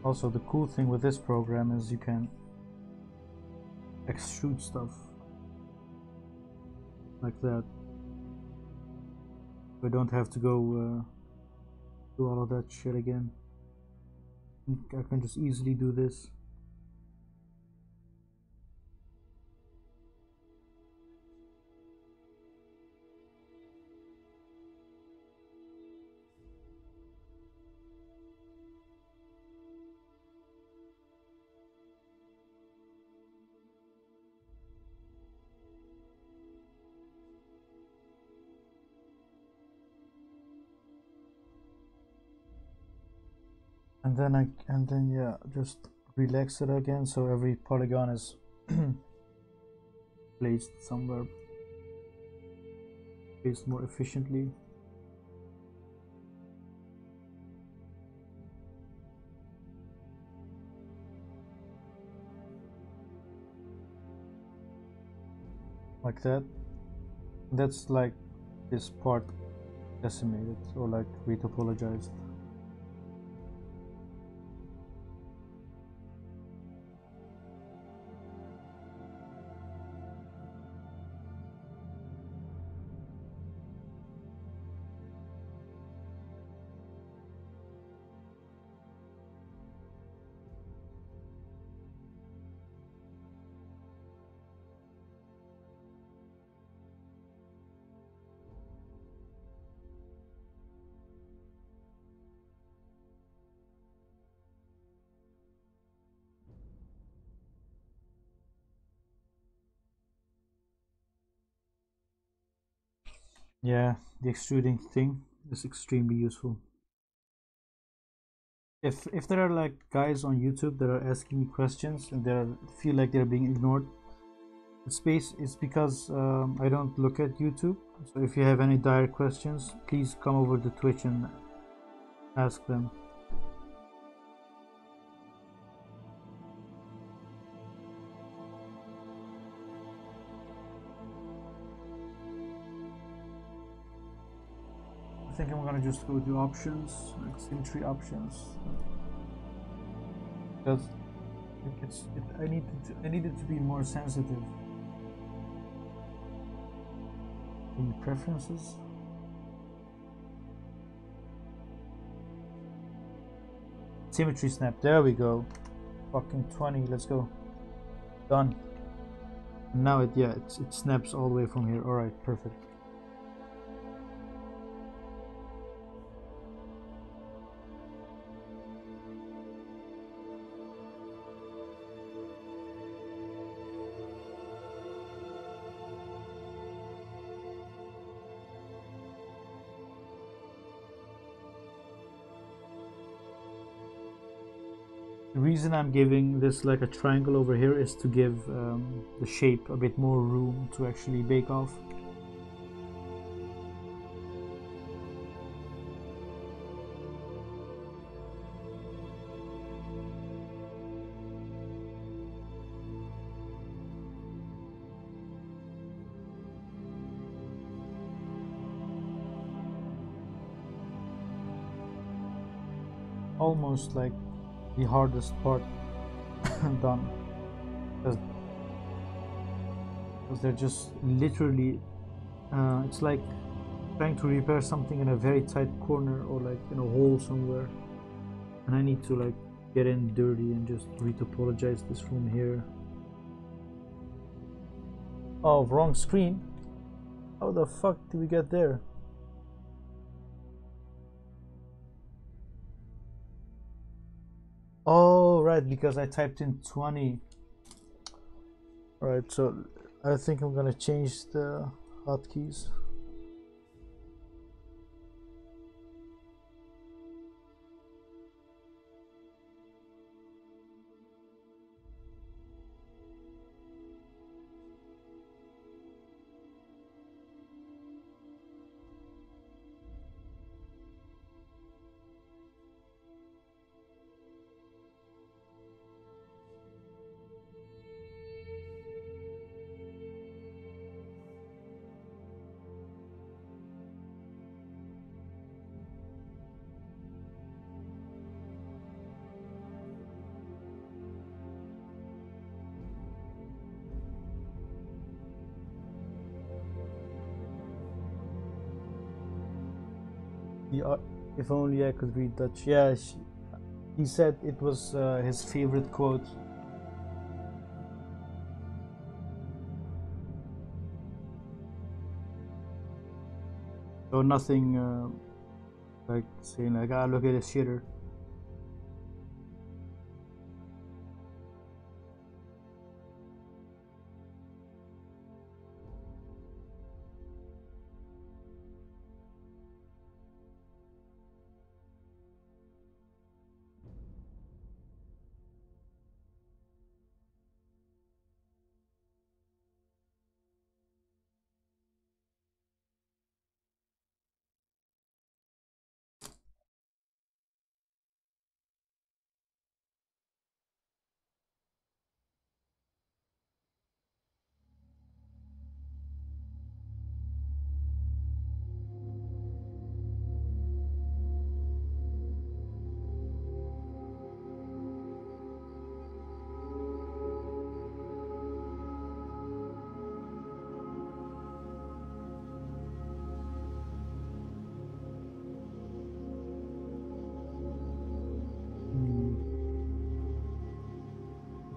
Also, the cool thing with this program is you can extrude stuff like that. I don't have to go do all of that shit again. I can just easily do this. And then yeah, just relax it again so every polygon is placed somewhere, placed more efficiently. Like that. That's like this part decimated or like retopologized. Yeah, the extruding thing is extremely useful. If there are like guys on YouTube that are asking me questions and they feel like they're being ignored, the space is because I don't look at YouTube. So if you have any direct questions, please come over to Twitch and ask them. I think I'm gonna just go to options, like symmetry options, because I need it to be more sensitive. In preferences, symmetry snap. There we go. Fucking 20. Let's go. Done. And now it snaps all the way from here. All right, perfect. The reason I'm giving this like a triangle over here is to give the shape a bit more room to actually bake off. Almost like the hardest part done, because they're just literally it's like trying to repair something in a very tight corner or like in a hole somewhere, and I need to like get in dirty and just retopologize this from here. Oh, wrong screen. How the fuck did we get there? Oh, right, because I typed in 20. Right, so I think I'm gonna change the hotkeys. If only I could read Dutch. Yeah, he said it was his favorite quote. So nothing like saying like, ah, look at this shitter.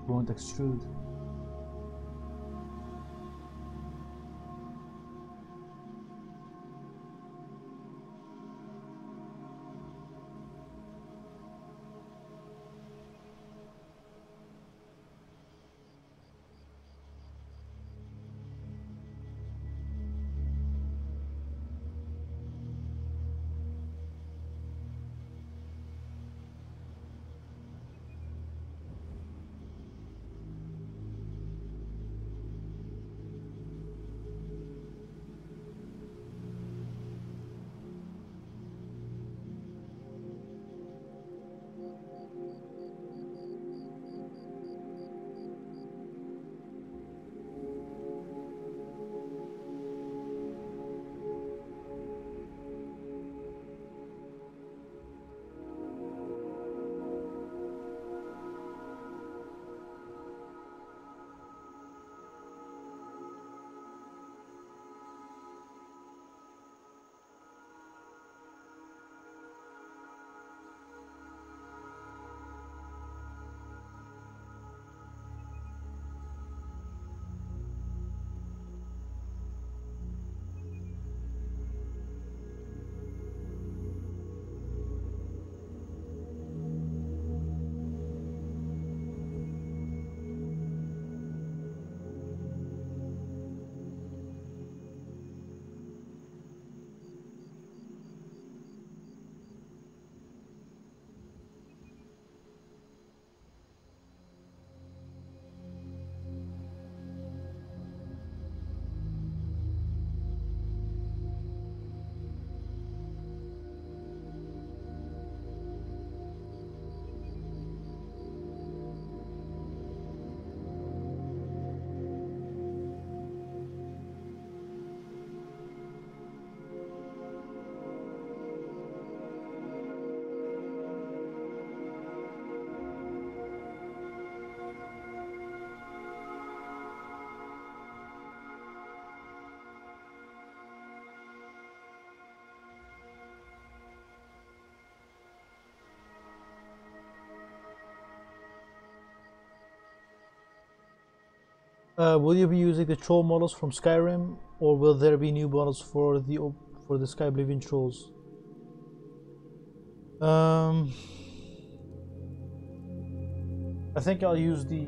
Won't extrude. Will you be using the troll models from Skyrim, or will there be new models for the Skyblivion trolls? I think I'll use the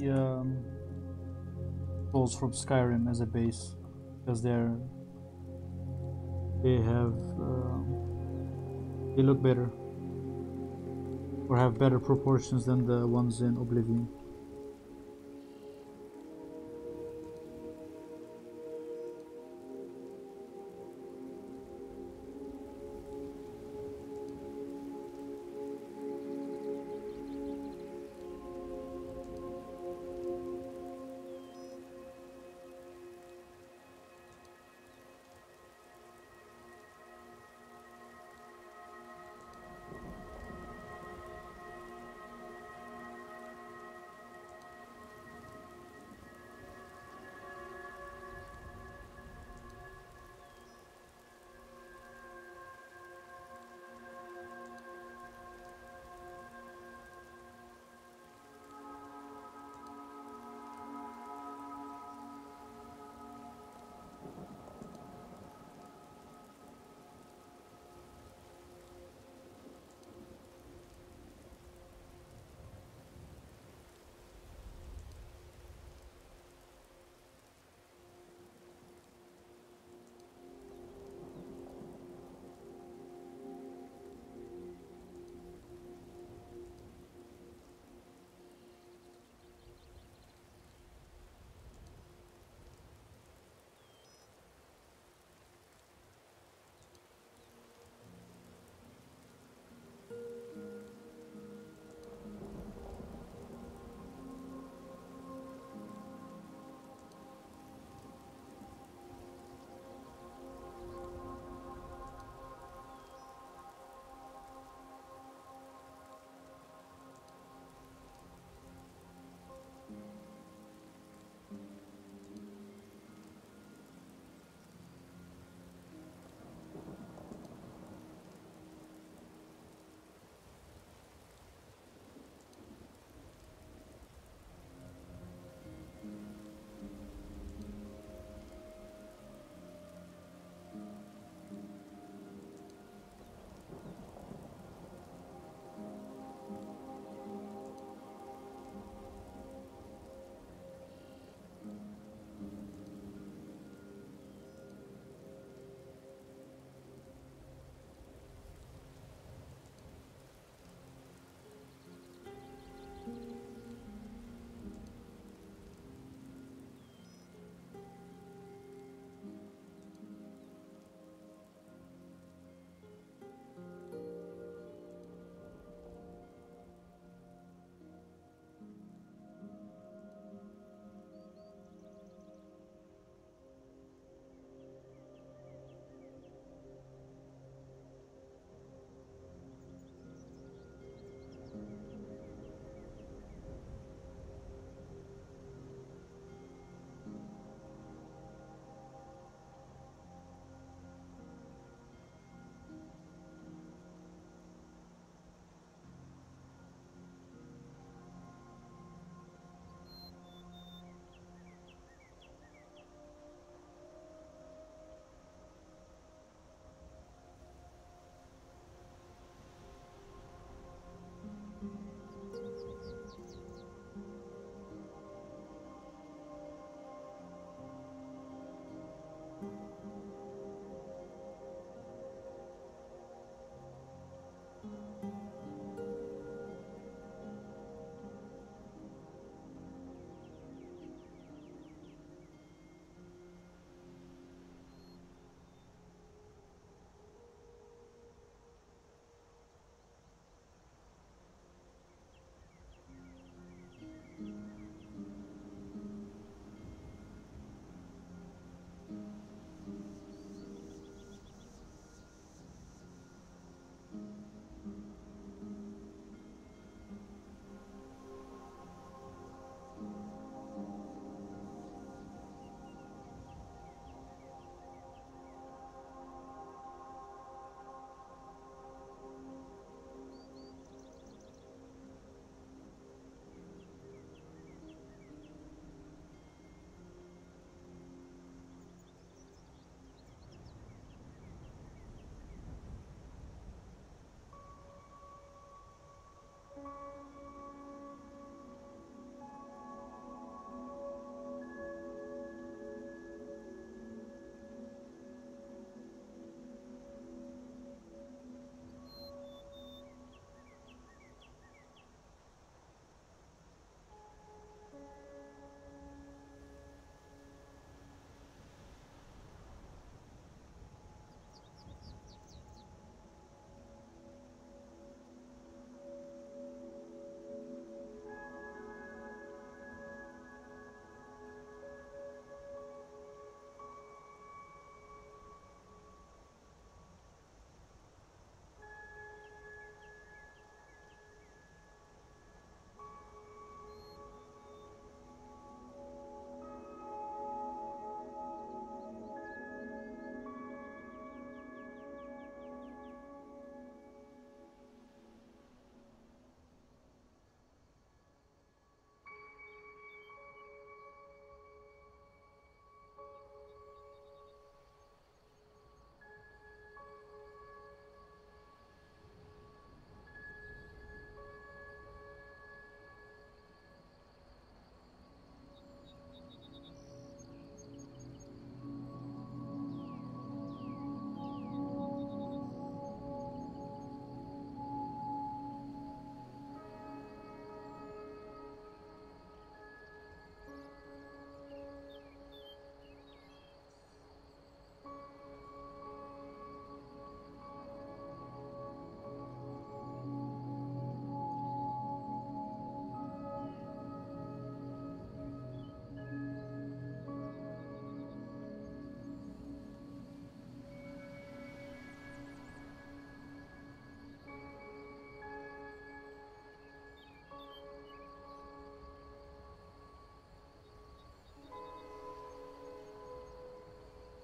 trolls from Skyrim as a base because they look better or have better proportions than the ones in Oblivion.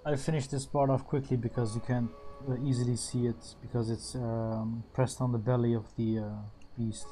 I finished this part off quickly because you can easily see it because it's pressed on the belly of the beast.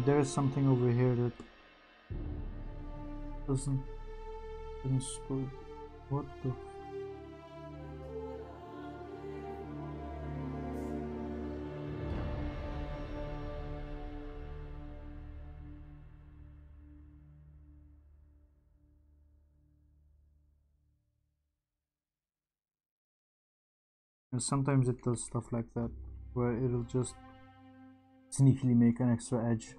There is something over here that doesn't spoil. What the? And sometimes it does stuff like that, where it'll just sneakily make an extra edge.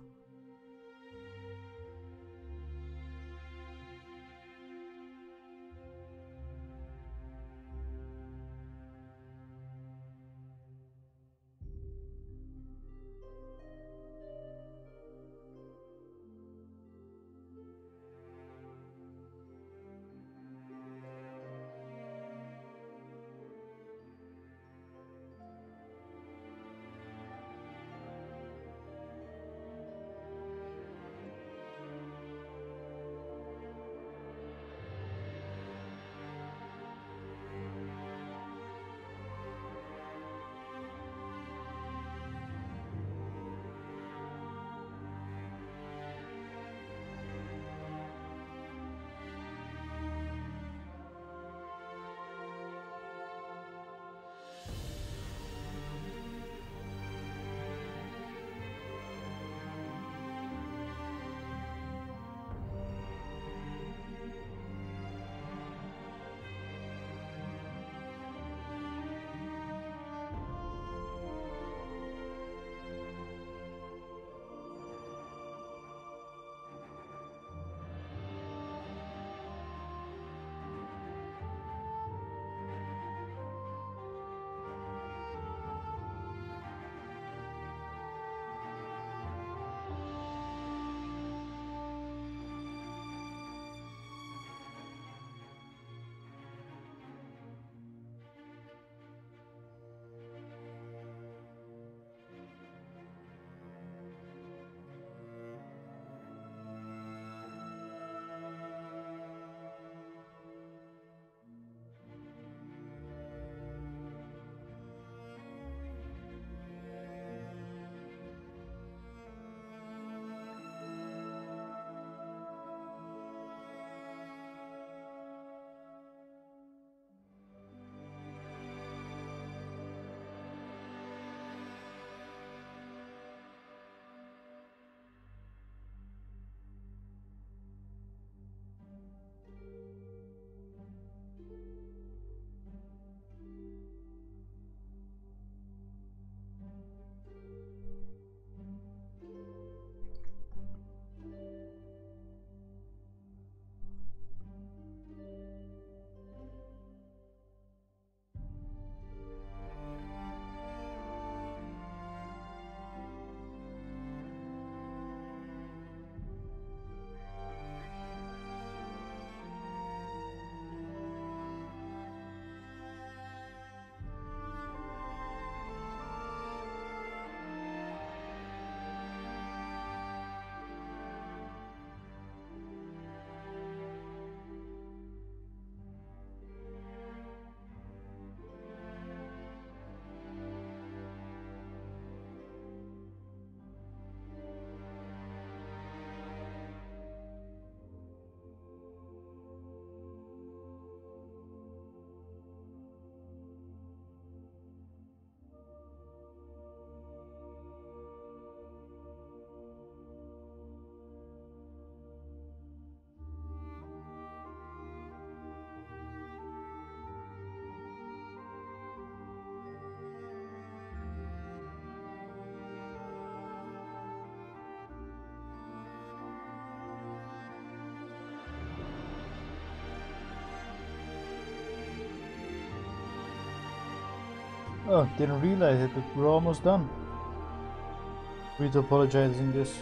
Oh, didn't realize it, but we're almost done. Retopologizing this.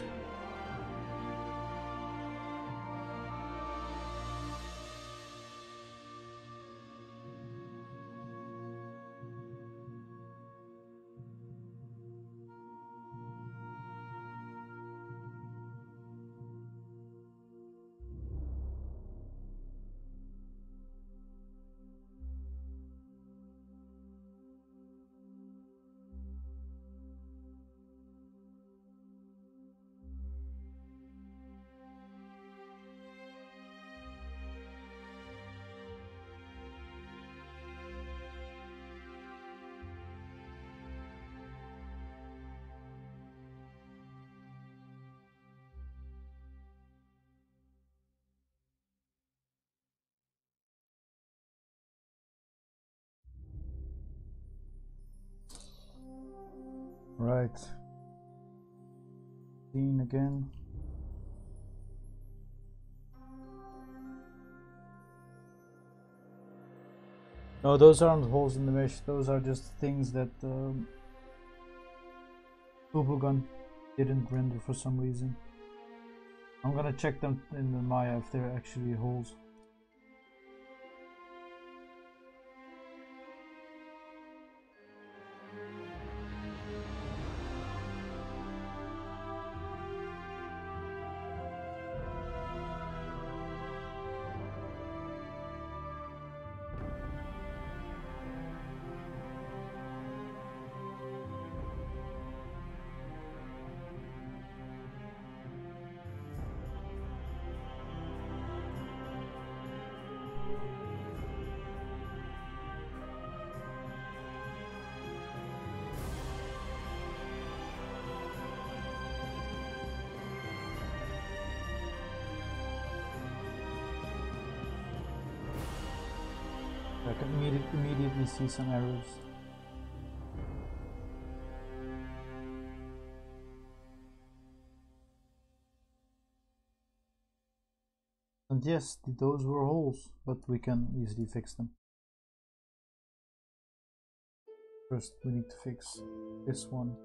Right. Scene again. No, those aren't holes in the mesh. Those are just things that Topology didn't render for some reason. I'm gonna check them in the Maya if they're actually holes. I can immediately see some errors. And yes, those were holes, but we can easily fix them. First, we need to fix this one.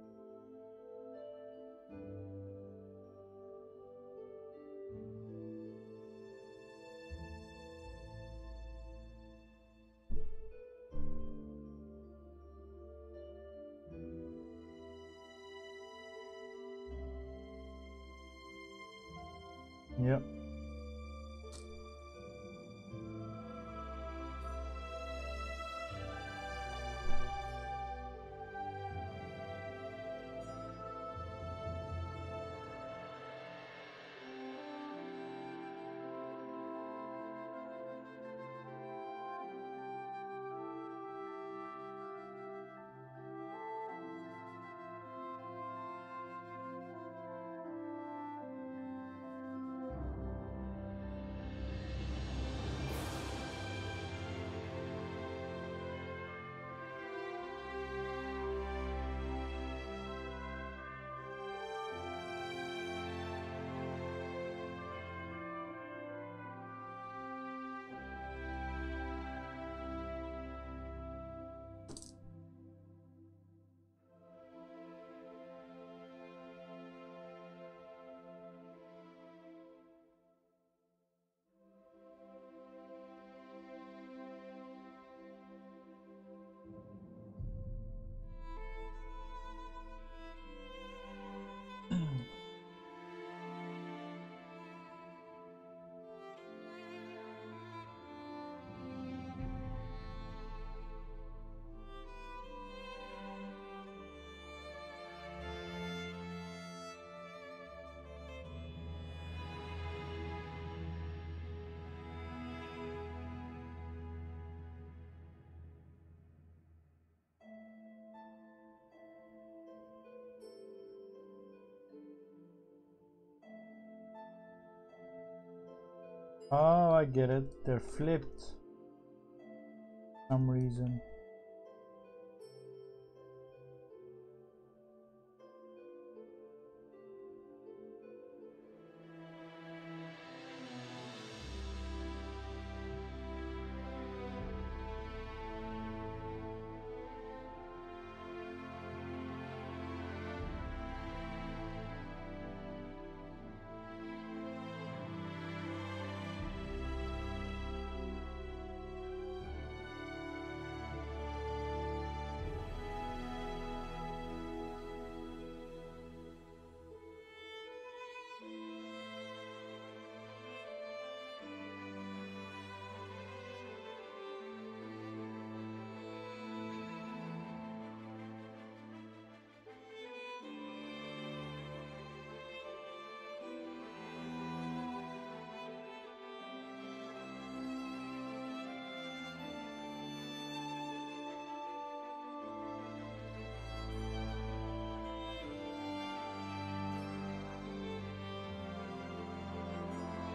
Yep. Oh, I get it. They're flipped for some reason.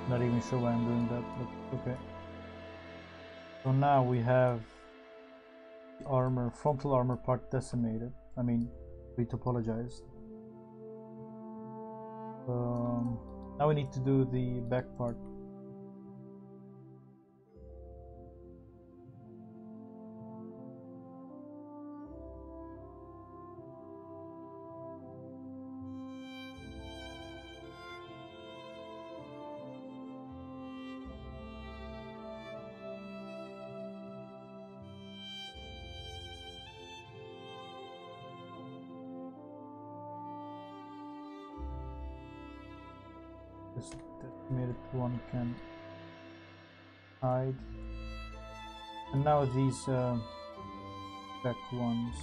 Not even sure why I'm doing that, but okay. So now we have the armor, frontal armor part decimated. I mean, retopologized. Now we need to do the back part. This decimated one can hide, and now these back ones.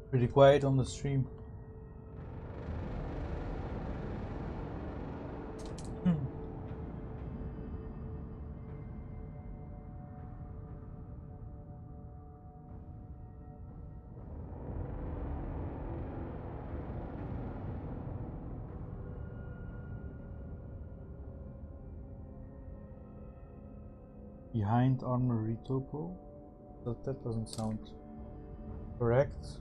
Pretty quiet on the stream. Behind armor retopo? That doesn't sound correct.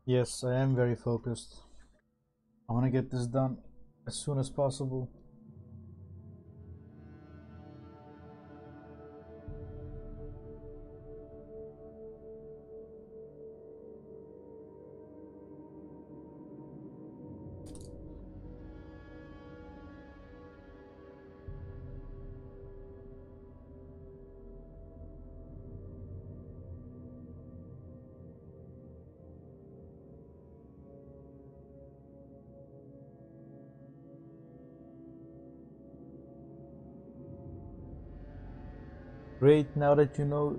Yes, I am very focused. I want to get this done as soon as possible. Great, now that you know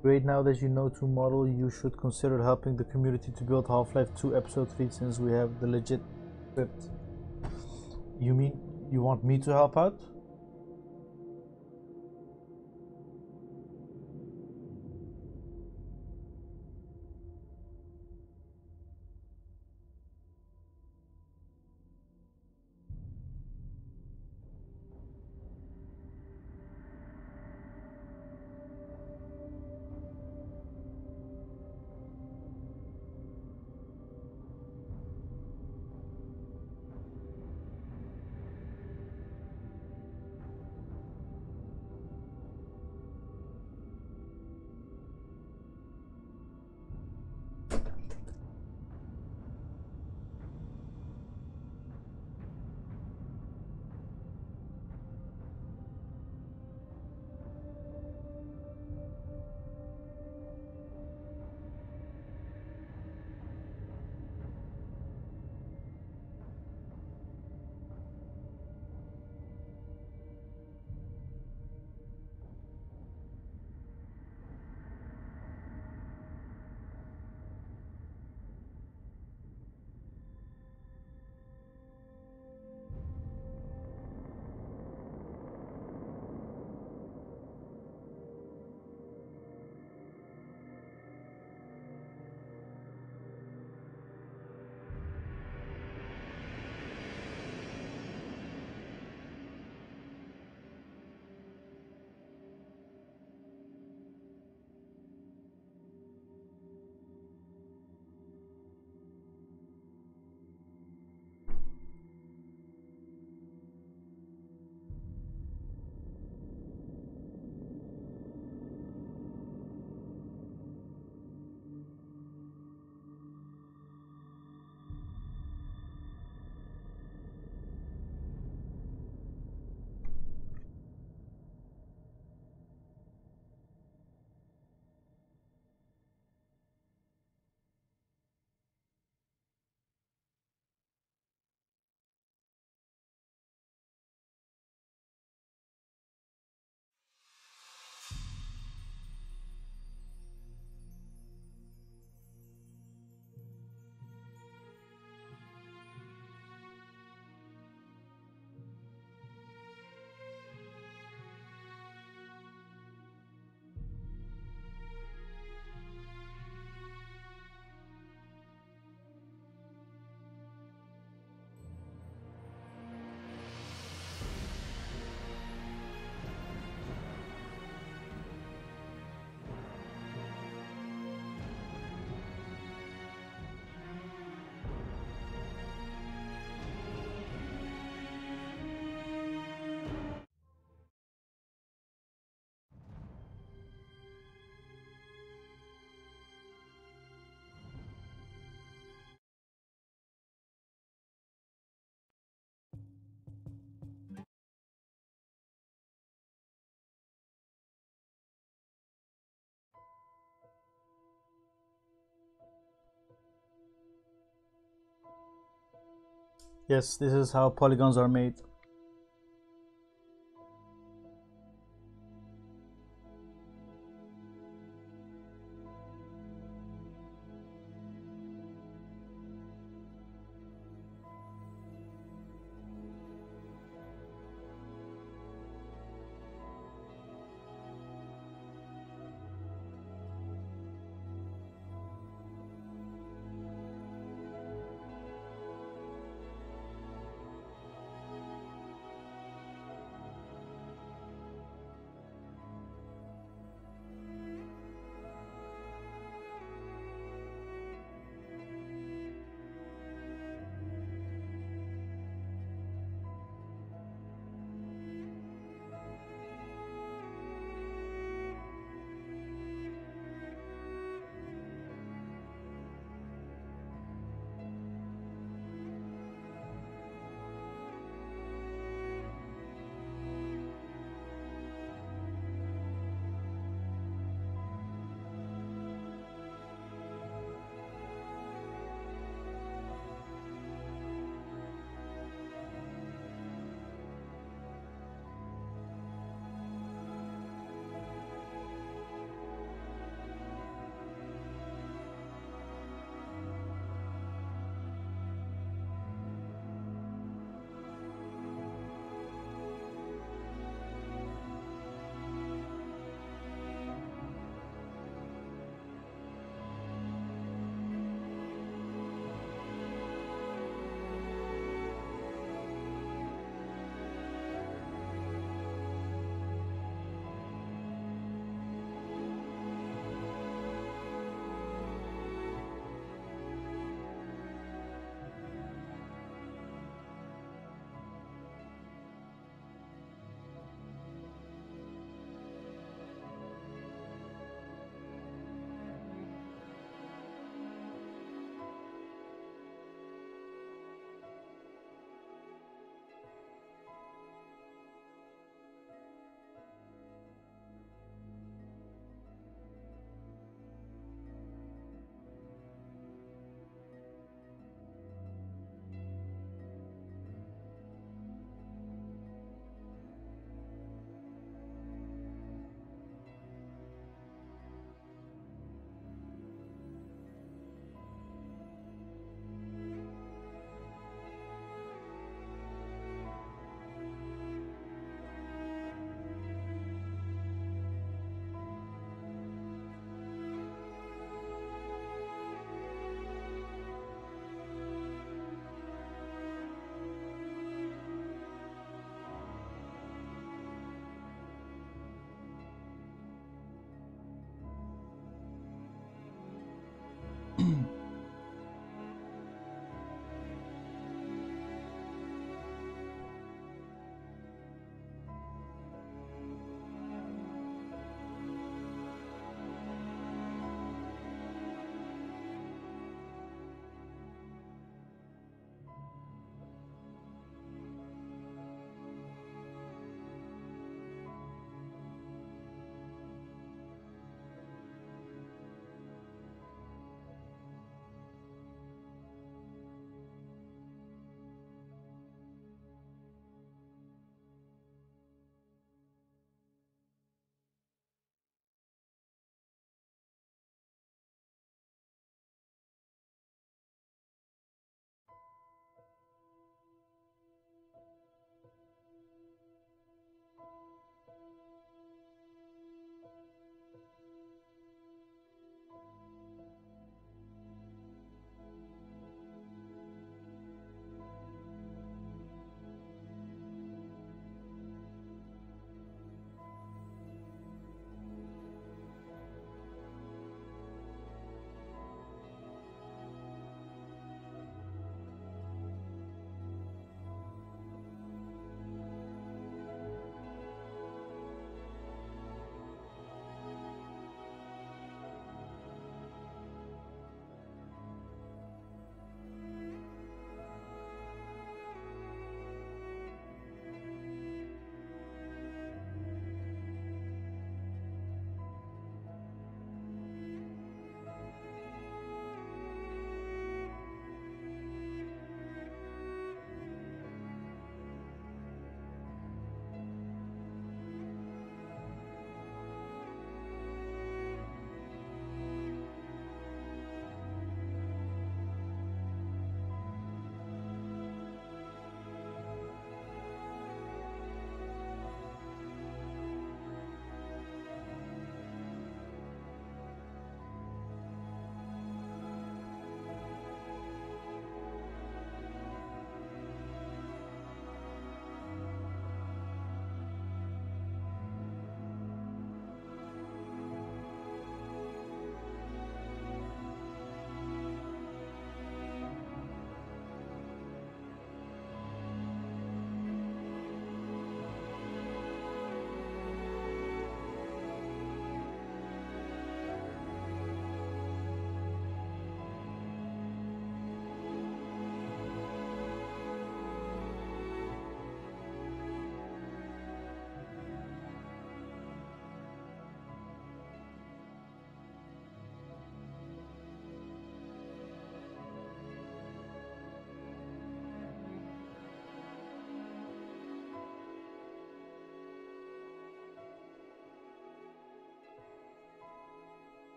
Great, now that you know to model, you should consider helping the community to build Half-Life 2 Episode 3 since we have the legit script. You mean you want me to help out? Yes, this is how polygons are made.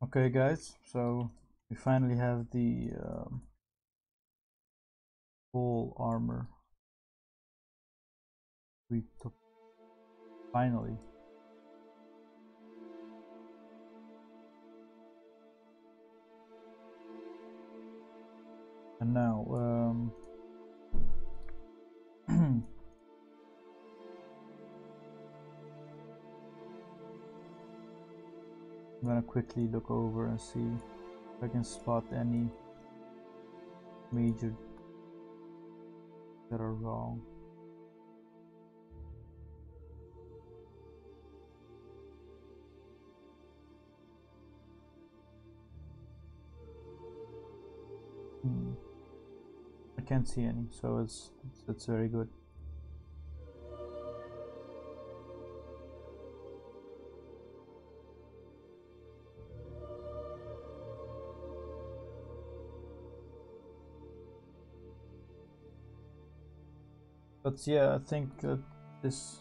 Okay guys, so we finally have the full armor. Finally. And now I'm gonna quickly look over and see if I can spot any major that are wrong. I can't see any, so it's very good. But yeah, I think that this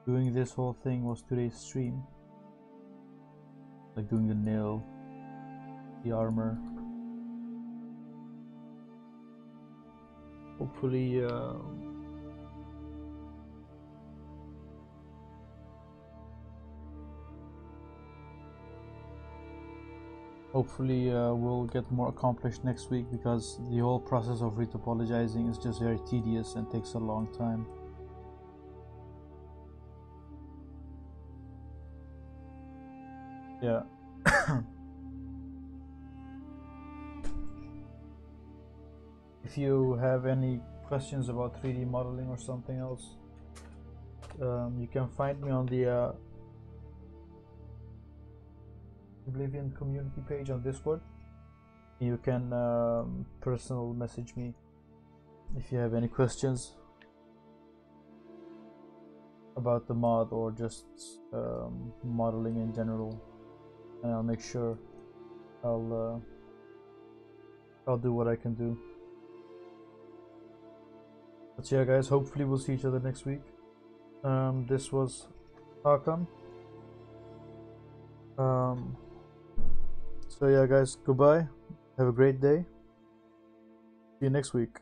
doing this whole thing was today's stream, like doing the nail, the armor. Hopefully we'll get more accomplished next week, because the whole process of retopologizing is just very tedious and takes a long time. Yeah. If you have any questions about 3D modeling or something else, you can find me on the Oblivion community page on Discord. You can personal message me if you have any questions about the mod or just modeling in general, and I'll make sure I'll do what I can do. But yeah guys, hopefully we'll see each other next week. This was Hakan. So yeah guys, goodbye, have a great day, see you next week.